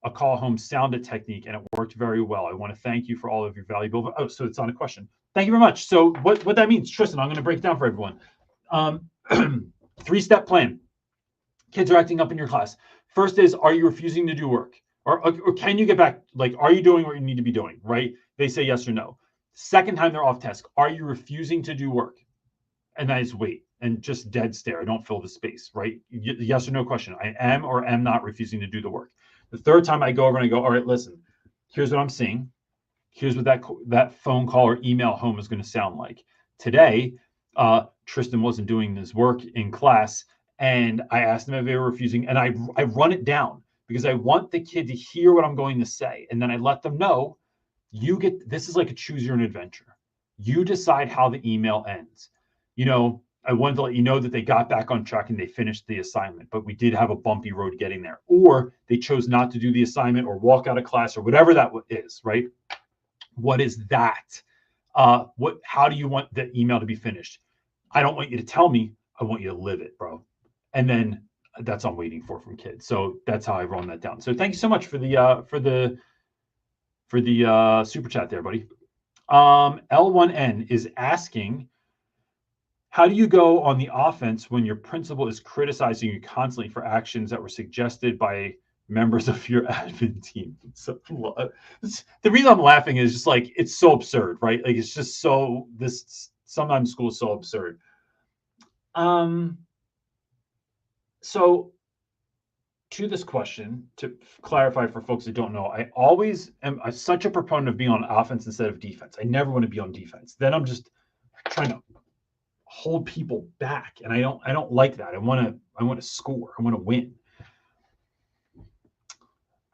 a call home sounded technique and it worked very well. I want to thank you for all of your valuable. Oh, so it's on a question. Thank you very much. So what that means, Tristan, I'm going to break it down for everyone. 3-step plan. Kids are acting up in your class. First is, are you refusing to do work? Or can you get back? Like, are you doing what you need to be doing, right? They say yes or no. Second time they're off task, are you refusing to do work? And that is wait and just dead stare. Don't fill the space, right? Yes or no question. I am or am not refusing to do the work. The third time I go over and I go, all right, listen, here's what I'm seeing. Here's what that phone call or email home is going to sound like. Today, Tristan wasn't doing his work in class, and I asked them if they were refusing, and I run it down because I want the kid to hear what I'm going to say, and then I let them know, this is like a choose your own adventure. You decide how the email ends. I wanted to let you know that they got back on track and they finished the assignment, but we did have a bumpy road getting there. Or they chose not to do the assignment or walk out of class or whatever that is, right? What is that? How do you want the email to be finished? I don't want you to tell me. I want you to live it, bro. And then that's what I'm waiting for from kids. So that's how I run that down. So thank you so much for the super chat there, buddy. L1N is asking, how do you go on the offense when your principal is criticizing you constantly for actions that were suggested by members of your admin team? So the reason I'm laughing is just like, it's so absurd, right? Like, it's just sometimes school is so absurd. So to this question, to clarify for folks that don't know, I always am such a proponent of being on offense instead of defense. I never want to be on defense. Then I'm just trying to hold people back, and I don't like that. I want to score. I want to win.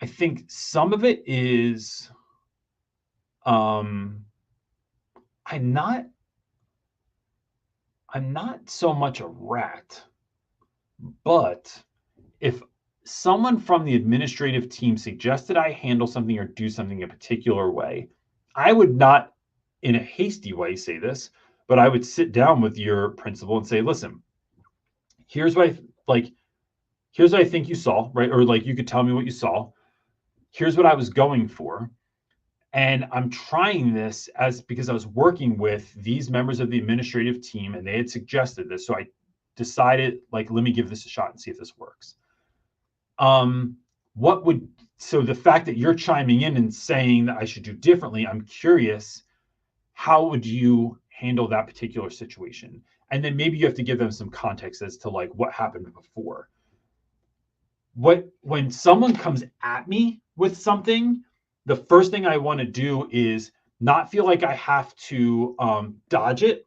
I think some of it is um I'm not I'm not so much a rat, but if someone from the administrative team suggested I handle something or do something a particular way, I would not, in a hasty way, say this, but I would sit down with your principal and say, listen, here's what I like, here's what I think you saw, right? Or like you could tell me what you saw. Here's what I was going for. And I'm trying this as because I was working with these members of the administrative team and they had suggested this. So I decided, like, let me give this a shot and see if this works. What would so the fact that you're chiming in and saying that I should do differently, I'm curious, how would you handle that particular situation? And then maybe you have to give them some context as to like what happened before. When someone comes at me with something, the first thing I want to do is not feel like I have to dodge it.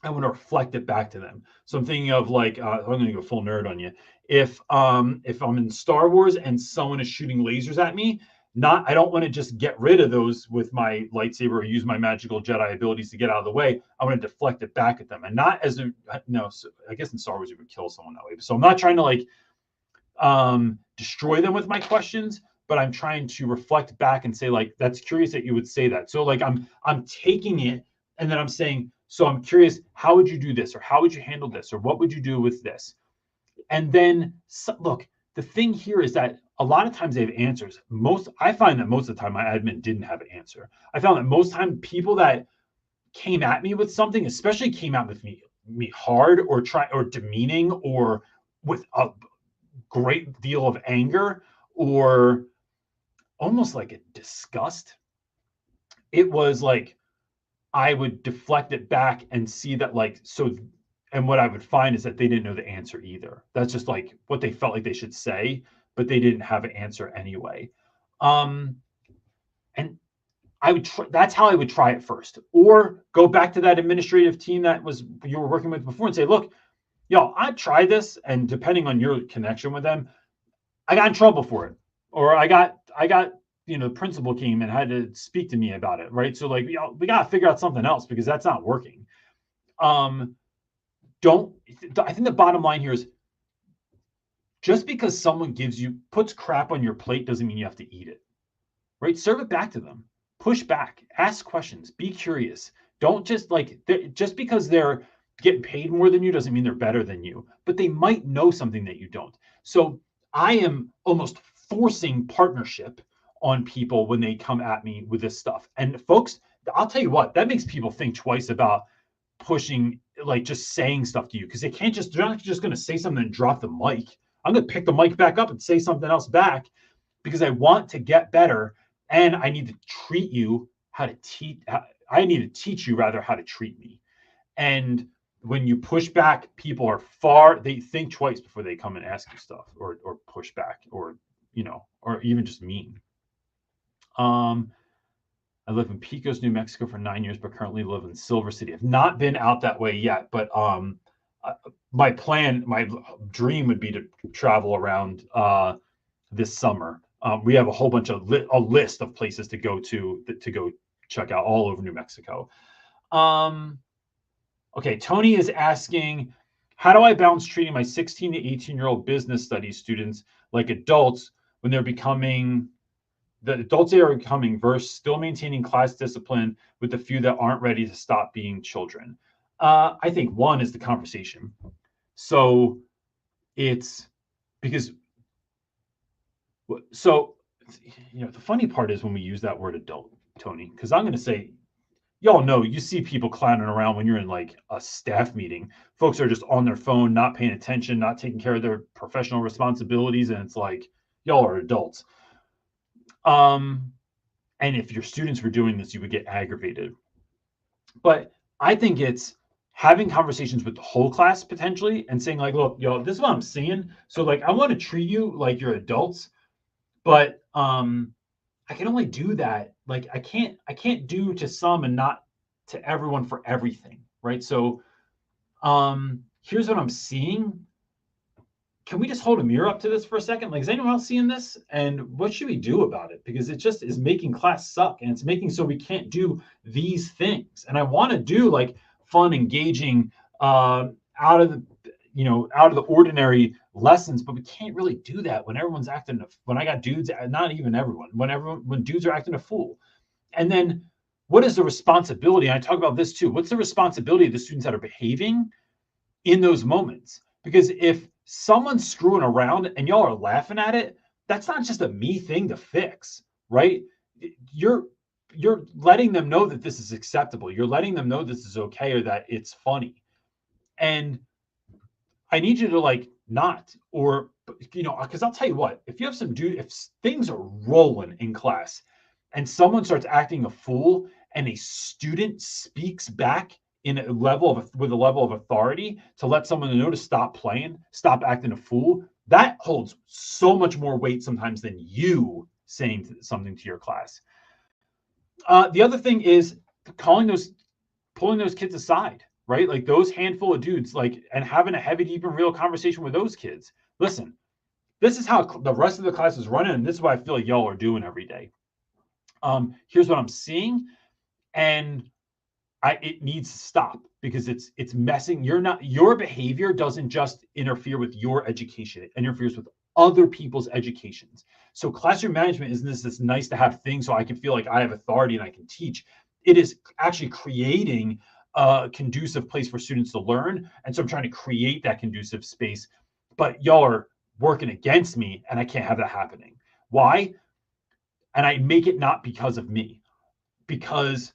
I want to reflect it back to them. So I'm thinking of like I'm going to go full nerd on you. If I'm in Star Wars and someone is shooting lasers at me, I don't want to just get rid of those with my lightsaber or use my magical Jedi abilities to get out of the way. I want to deflect it back at them, and not as a no. So I guess in Star Wars you would kill someone that way. So I'm not trying to like destroy them with my questions, but I'm trying to reflect back and say like that's curious that you would say that. So like I'm taking it and then I'm saying, so I'm curious, how would you do this, or how would you handle this, or what would you do with this? And then look, the thing here is that a lot of times they have answers. I find that most of the time my admin didn't have an answer. I found that most time people that came at me with something, especially came out with me hard or demeaning or with a great deal of anger or almost like a disgust. It was like I would deflect it back and see that like so and what I would find is that they didn't know the answer either. That's just like what they felt like they should say, but they didn't have an answer anyway. Um and that's how I would try it first. Or go back to that administrative team that was you were working with before and say, look, I tried this, and depending on your connection with them, I got in trouble for it, or I got the principal came and had to speak to me about it, right? So like we got to figure out something else because that's not working. Don't I think the bottom line here is just because someone puts crap on your plate doesn't mean you have to eat it, right? Serve it back to them, push back, ask questions, be curious. Don't just just because they're getting paid more than you doesn't mean they're better than you, but they might know something that you don't. So I am almost forcing partnership on people when they come at me with this stuff. And folks, I'll tell you what, that makes people think twice about pushing, like just saying stuff to you, because they're not just going to say something and drop the mic. I'm going to pick the mic back up and say something else back because I want to get better and I need to treat you how to teach. I need to teach you rather how to treat me. And when you push back, people they think twice before they come and ask you stuff or push back or even just mean. I live in Pecos, New Mexico for 9 years, but currently live in Silver City. I've not been out that way yet, but my dream would be to travel around this summer. We have a whole bunch of a list of places to go check out all over New Mexico. Okay, Tony is asking, how do I balance treating my 16 to 18-year-old business studies students like adults when the adults they are becoming versus still maintaining class discipline with the few that aren't ready to stop being children? I think one is the conversation. So it's because, the funny part is when we use that word adult, Tony, because I'm going to say, y'all know, you see people clowning around when you're in like a staff meeting. Folks are just on their phone, not paying attention, not taking care of their professional responsibilities. And it's like, y'all are adults. And if your students were doing this, you would get aggravated. But I think it's, having conversations with the whole class potentially and saying like, look, y'all, this is what I'm seeing. So like, I want to treat you like you're adults, but I can only do that. Like I can't do to some and not to everyone for everything. Right. So here's what I'm seeing. Can we just hold a mirror up to this for a second? Like, is anyone else seeing this? And what should we do about it? Because it just is making class suck, and it's making so we can't do these things. And I want to do like fun, engaging, out of the out of the ordinary lessons, but we can't really do that when everyone's acting. When I got dudes, not even everyone, when dudes are acting a fool. And then what is the responsibility? And I talk about this too. What's the responsibility of the students that are behaving in those moments? Because if someone's screwing around and y'all are laughing at it, that's not just a me thing to fix, right? You're letting them know that this is acceptable. You're letting them know this is okay or that it's funny. And I need you to like not, or because I'll tell you what, if you have some dude, if things are rolling in class and someone starts acting a fool and a student speaks back in a level of with a level of authority to let someone know to stop playing, stop acting a fool, that holds so much more weight sometimes than you saying something to your class. The other thing is pulling those kids aside, right? Like those handful of dudes, like, and having a heavy, deep, and real conversation with those kids. Listen, this is how the rest of the class is running, and this is what I feel like y'all are doing every day. Here's what I'm seeing, and it needs to stop because it's messing. Your behavior doesn't just interfere with your education; it interferes with other people's educations. So classroom management isn't this nice to have thing so I can feel like I have authority and I can teach. It is actually creating a conducive place for students to learn. And so I'm trying to create that conducive space, but y'all are working against me and I can't have that happening. Why? And I make it not because of me, because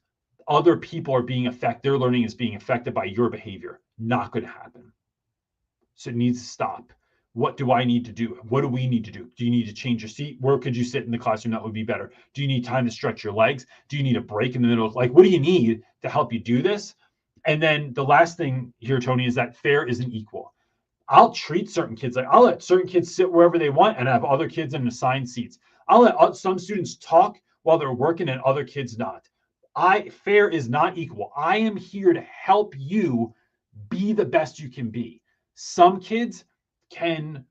other people are being affected, their learning is being affected by your behavior. Not going to happen. So it needs to stop. What do I need to do? What do we need to do? Do you need to change your seat? Where could you sit in the classroom that would be better? Do you need time to stretch your legs? Do you need a break in the middle? Like, what do you need to help you do this? And then the last thing here, Tony, is that fair isn't equal. I'll treat certain kids like I'll let certain kids sit wherever they want and have other kids in assigned seats. I'll let some students talk while they're working and other kids not. Fair is not equal. I am here to help you be the best you can be. Some kids can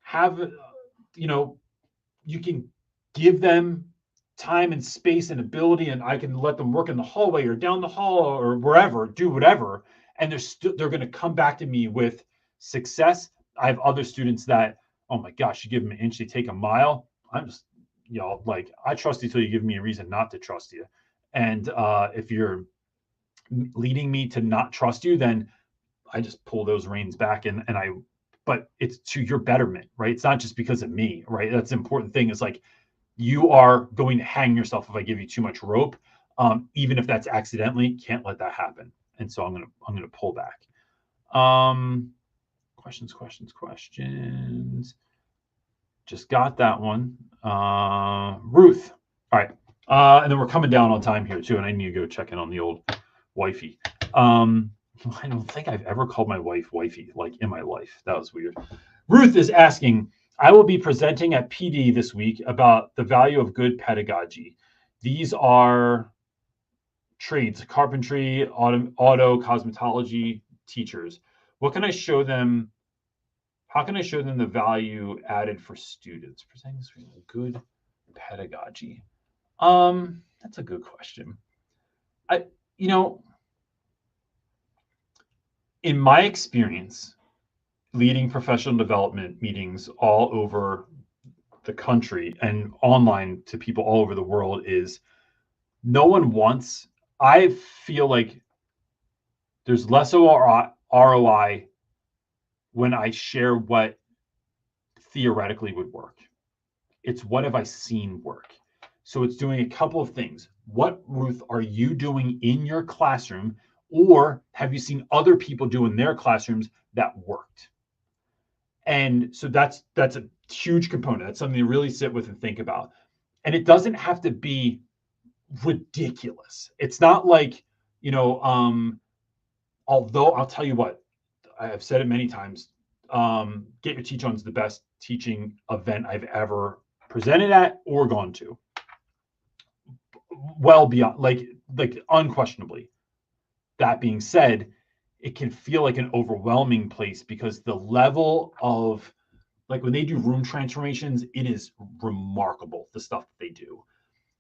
have, you can give them time and space and ability, and I can let them work in the hallway or down the hall or wherever, do whatever, and they're going to come back to me with success. I have other students that, oh my gosh, you give them an inch, they take a mile. I'm just, like, I trust you till you give me a reason not to trust you. And if you're leading me to not trust you, then I just pull those reins back but it's to your betterment, right? It's not just because of me, right? That's the important thing. Is like, you are going to hang yourself if I give you too much rope, even if that's accidentally. Can't let that happen. And so I'm gonna pull back. Questions. Just got that one. Ruth. All right. And then we're coming down on time here too, and I need to go check in on the old wifey. I don't think I've ever called my wife wifey like in my life. That was weird. Ruth is asking, I will be presenting at PD this week about the value of good pedagogy. These are trades, carpentry, auto, cosmetology teachers. What can I show them? How can I show them the value added for students? Presenting this week, good pedagogy. That's a good question. In my experience, leading professional development meetings all over the country and online to people all over the world, is no one wants, I feel like there's less ROI when I share what theoretically would work. It's what have I seen work? So it's doing a couple of things. What, Ruth, are you doing in your classroom? Or have you seen other people do in their classrooms that worked? And so that's a huge component. That's something to really sit with and think about. And it doesn't have to be ridiculous. It's not like, although I'll tell you what, I have said it many times, Get Your Teach On is the best teaching event I've ever presented at or gone to. Well beyond, like unquestionably. That being said, it can feel like an overwhelming place because the level of, like, when they do room transformations, it is remarkable, the stuff that they do.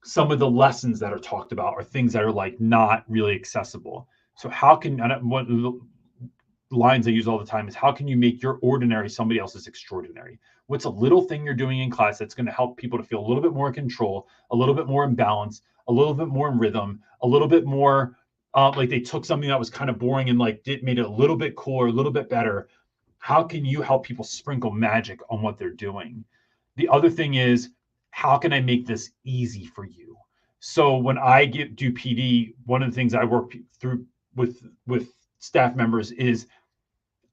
Some of the lessons that are talked about are things that are like not really accessible. So how can, and one of the lines I use all the time is, how can you make your ordinary somebody else's extraordinary? What's a little thing you're doing in class that's going to help people to feel a little bit more in control, a little bit more in balance, a little bit more in rhythm, a little bit more like they took something that was kind of boring and like made it a little bit cooler, a little bit better. How can you help people sprinkle magic on what they're doing? The other thing is, how can I make this easy for you? So when I do PD, one of the things I work through with staff members is,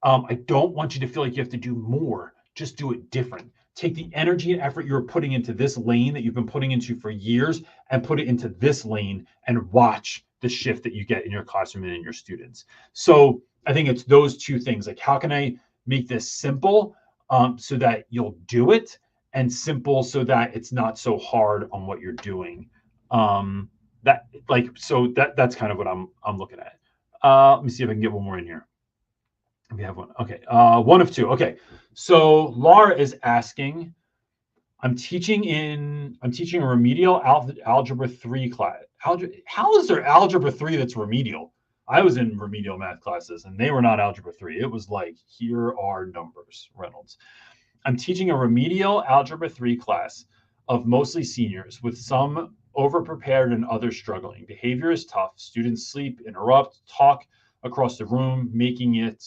I don't want you to feel like you have to do more. Just do it different. Take the energy and effort you're putting into this lane that you've been putting into for years and put it into this lane and watch the shift that you get in your classroom and in your students. So I think it's those two things. Like, how can I make this simple so that you'll do it, and simple so that it's not so hard on what you're doing. That's kind of what I'm looking at. Let me see if I can get one more in here. We have one. Okay. One of two. Okay. So Laura is asking, I'm teaching a remedial algebra 3 class. How is there algebra 3 that's remedial? I was in remedial math classes and they were not algebra 3. It was like, here are numbers, Reynolds. I'm teaching a remedial algebra 3 class of mostly seniors, with some overprepared and others struggling. Behavior is tough. Students sleep, interrupt, talk across the room, making it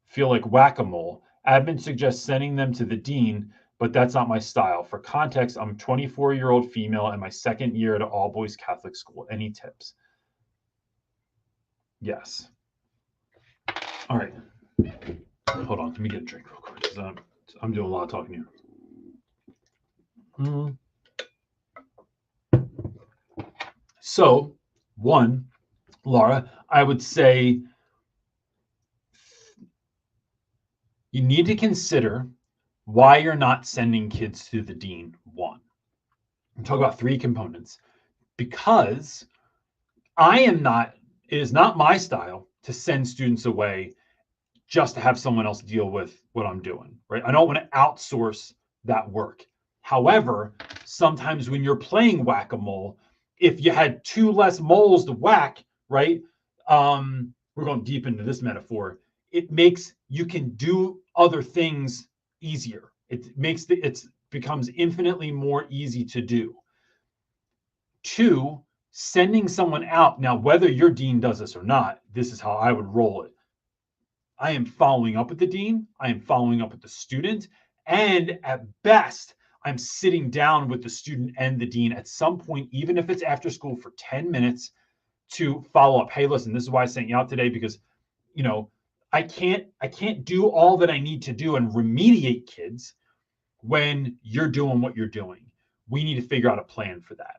feel like whack-a-mole. Admin suggests sending them to the dean, but that's not my style. For context, I'm a 24-year-old female and my second year at an all-boys Catholic school. Any tips? Yes. All right. Hold on. Let me get a drink real quick, because I'm doing a lot of talking here. So, one, Laura, I would say you need to consider why you're not sending kids to the dean. One, I'm talking about 3 components. Because it is not my style to send students away just to have someone else deal with what I'm doing, right? I don't want to outsource that work. However, sometimes when you're playing whack-a-mole, if you had 2 less moles to whack, right? We're going deep into this metaphor. It makes you can do other things easier. It becomes infinitely more easy to do. 2, sending someone out. Now, whether your dean does this or not, this is how I would roll it. I am following up with the dean. I am following up with the student. And at best, I'm sitting down with the student and the dean at some point, even if it's after school, for 10 minutes to follow up. Hey, listen, this is why I sent you out today, because, I can't do all that I need to do and remediate kids when you're doing what you're doing. We need to figure out a plan for that.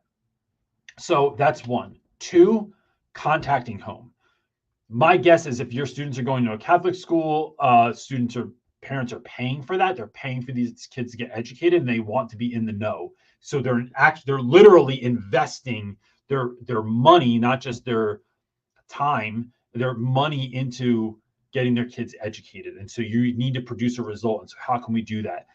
So that's 1. 2, contacting home. My guess is if your students are going to a Catholic school, parents are paying for that. They're paying for these kids to get educated, and they want to be in the know. So they're literally investing their money, not just their time, their money into getting their kids educated. And so you need to produce a result. And so how can we do that?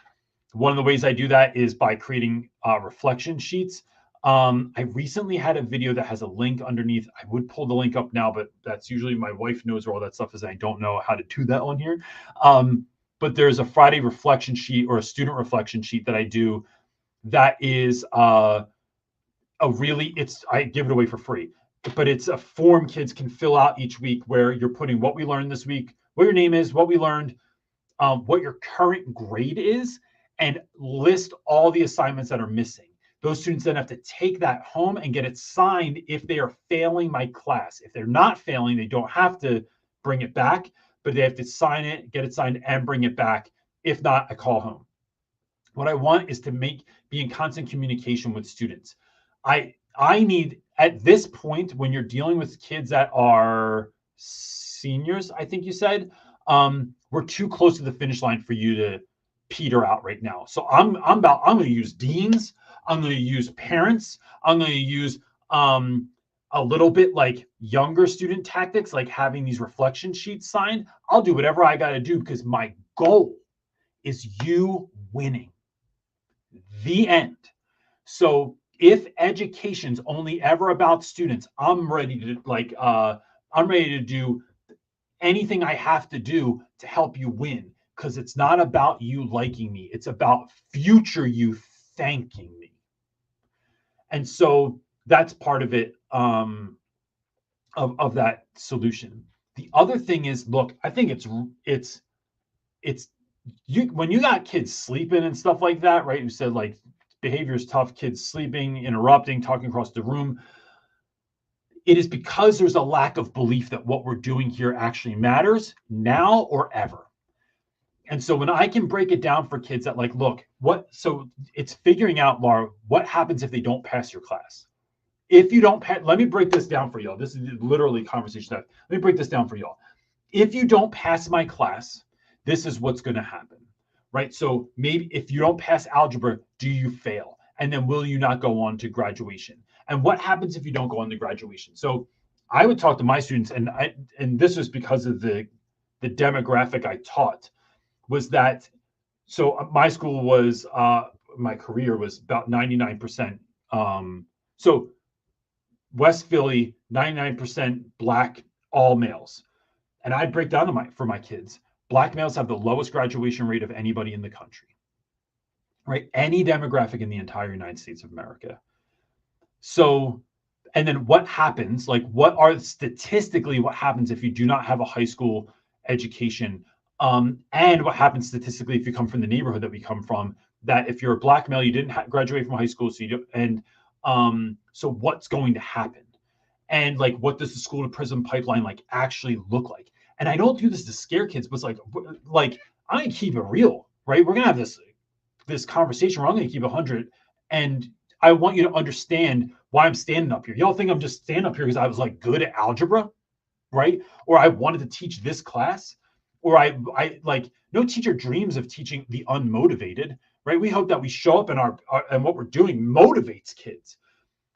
One of the ways I do that is by creating reflection sheets. I recently had a video that has a link underneath. I would pull the link up now, but that's usually my wife knows where all that stuff is, and I don't know how to do that on here. But there's a Friday reflection sheet or a student reflection sheet that I do that is I give it away for free, but it's a form kids can fill out each week where you're putting what we learned this week, what your name is, what we learned, what your current grade is, and list all the assignments that are missing. Those students then have to take that home and get it signed if they are failing my class. If they're not failing, they don't have to bring it back, but they have to sign it, get it signed, and bring it back. If not, I call home. What I want is to be in constant communication with students. I need, at this point, when you're dealing with kids that are seniors, I think you said, we're too close to the finish line for you to peter out right now. So I'm going to use deans. I'm going to use parents. I'm going to use a little bit like younger student tactics, like having these reflection sheets signed. I'll do whatever I got to do because my goal is you winning. The end. So if education's only ever about students, I'm ready to do anything I have to do to help you win, because it's not about you liking me. It's about future you thanking me. And so that's part of it, of that solution. The other thing is, look, I think it's you, when you got kids sleeping and stuff like that, right? You said like behavior is tough, kids sleeping, interrupting, talking across the room. It is because there's a lack of belief that what we're doing here actually matters now or ever. And so when I can break it down for kids that like, look, so it's figuring out, Laura, what happens if they don't pass your class? If you don't pass, let me break this down for y'all. This is literally conversation. Let me break this down for y'all. If you don't pass my class, this is what's going to happen, right? So maybe if you don't pass algebra, do you fail? And then will you not go on to graduation? And what happens if you don't go on to graduation? So I would talk to my students, and this was because of the demographic I taught, was that, so my school was, my career was about 99%. So West Philly, 99% Black, all males. And I'd break down for my kids. Black males have the lowest graduation rate of anybody in the country, right? Any demographic in the entire United States of America. So, and then what happens, like what happens if you do not have a high school education? And what happens statistically if you come from the neighborhood that we come from, that if you're a Black male, you didn't graduate from high school. So so what's going to happen? And like, what does the school to prison pipeline like actually look like? And I don't do this to scare kids, but it's like I'm gonna keep it real, right? We're gonna have this conversation where I'm gonna keep 100, and I want you to understand why I'm standing up here. Y'all think I'm just standing up here because I was like good at algebra, right? Or I wanted to teach this class, or I like, no teacher dreams of teaching the unmotivated, right? We hope that we show up and what we're doing motivates kids.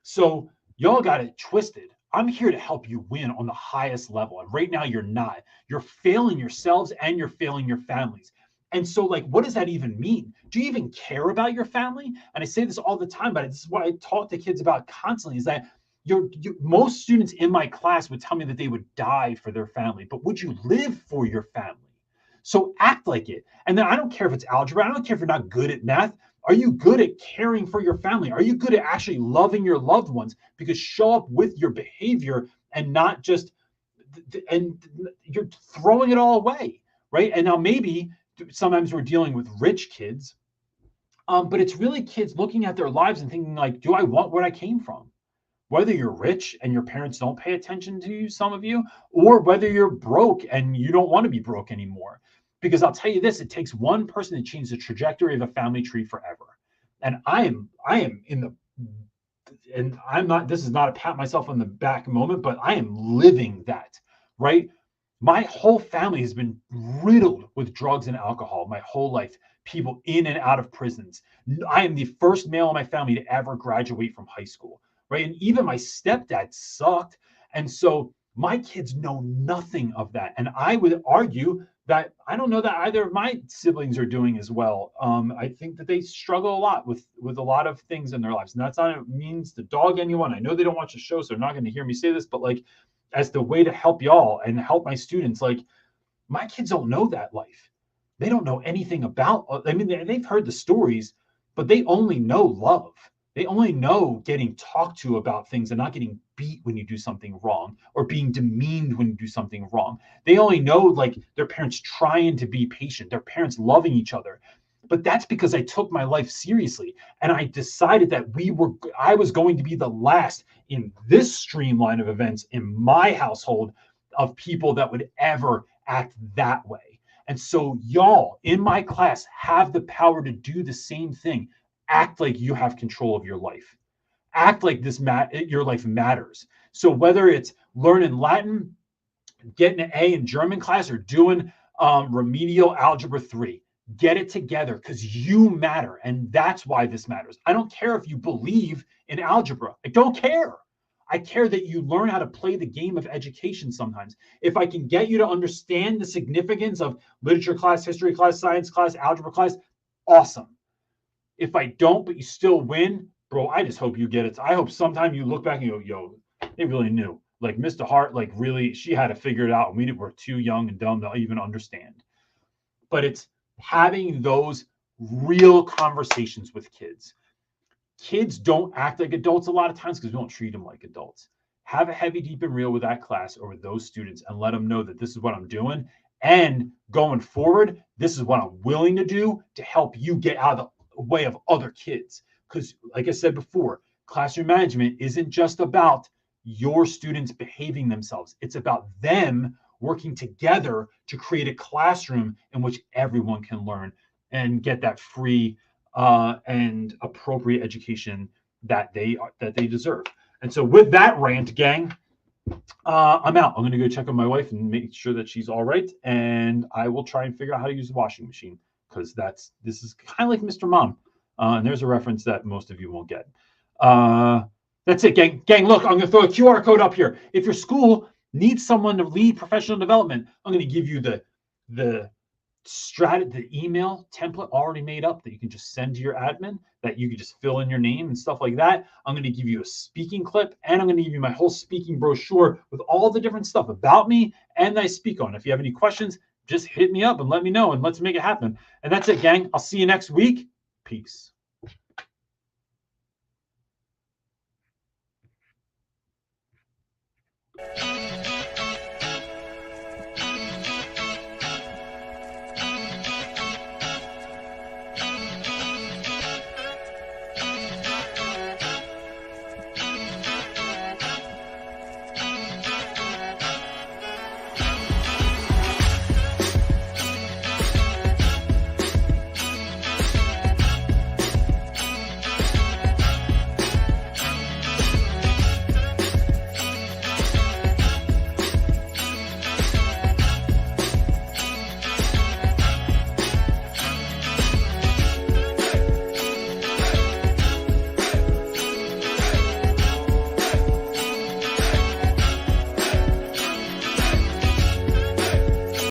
So y'all got it twisted. I'm here to help you win on the highest level. And right now you're not. You're failing yourselves and you're failing your families. And so, like, what does that even mean? Do you even care about your family? And I say this all the time, but this is what I talk to kids about constantly, is that most students in my class would tell me that they would die for their family, but would you live for your family? So act like it. And then I don't care if it's algebra. I don't care if you're not good at math. Are you good at caring for your family? Are you good at actually loving your loved ones? Because show up with your behavior and not just, and you're throwing it all away, right? And now maybe sometimes we're dealing with rich kids, but it's really kids looking at their lives and thinking like, do I want what I came from? Whether you're rich and your parents don't pay attention to you, some of you, or whether you're broke and you don't want to be broke anymore. Because I'll tell you this, it takes one person to change the trajectory of a family tree forever. And I am in the, and I'm not, this is not a pat myself on the back moment, but I am living that, right? My whole family has been riddled with drugs and alcohol my whole life, people in and out of prisons. I am the first male in my family to ever graduate from high school, right? And even my stepdad sucked. And so my kids know nothing of that. And I would argue that I don't know that either of my siblings are doing as well. I think that they struggle a lot with a lot of things in their lives. And that's not it means to dog anyone. I know they don't watch the show, so they're not going to hear me say this, but like, as the way to help y'all and help my students, like, my kids don't know that life. They don't know anything about, I mean, they've heard the stories, but they only know love. They only know getting talked to about things and not getting beat when you do something wrong, or being demeaned when you do something wrong. They only know like their parents trying to be patient, their parents loving each other. But that's because I took my life seriously and I decided that I was going to be the last in this streamline of events in my household of people that would ever act that way. And so y'all in my class have the power to do the same thing. Act like you have control of your life. Act like your life matters. So whether it's learning Latin, getting an A in German class, or doing remedial algebra 3, get it together, because you matter. And that's why this matters. I don't care if you believe in algebra. I don't care. I care that you learn how to play the game of education sometimes. If I can get you to understand the significance of literature class, history class, science class, algebra class, awesome. If I don't, but you still win, bro, I just hope you get it. I hope sometime you look back and go, yo, they really knew. Like Mr. Hart, like really, she had to figure it out. And we were too young and dumb to even understand. But it's having those real conversations with kids. Kids don't act like adults a lot of times because we don't treat them like adults. Have a heavy, deep, and real with that class or with those students, and let them know that this is what I'm doing. And going forward, this is what I'm willing to do to help you get out of the way of other kids. Because, like I said before, classroom management isn't just about your students behaving themselves. It's about them working together to create a classroom in which everyone can learn and get that free and appropriate education that they deserve. And so with that rant, gang, I'm out. I'm going to go check on my wife and make sure that she's all right. And I will try and figure out how to use the washing machine, because this is kind of like Mr. Mom. And there's a reference that most of you won't get. That's it, gang. Gang, look, I'm going to throw a QR code up here. If your school needs someone to lead professional development, I'm going to give you the email template already made up that you can just send to your admin, that you can just fill in your name and stuff like that. I'm going to give you a speaking clip, and I'm going to give you my whole speaking brochure with all the different stuff about me and that I speak on. If you have any questions, just hit me up and let me know, and let's make it happen. And that's it, gang. I'll see you next week. Peace.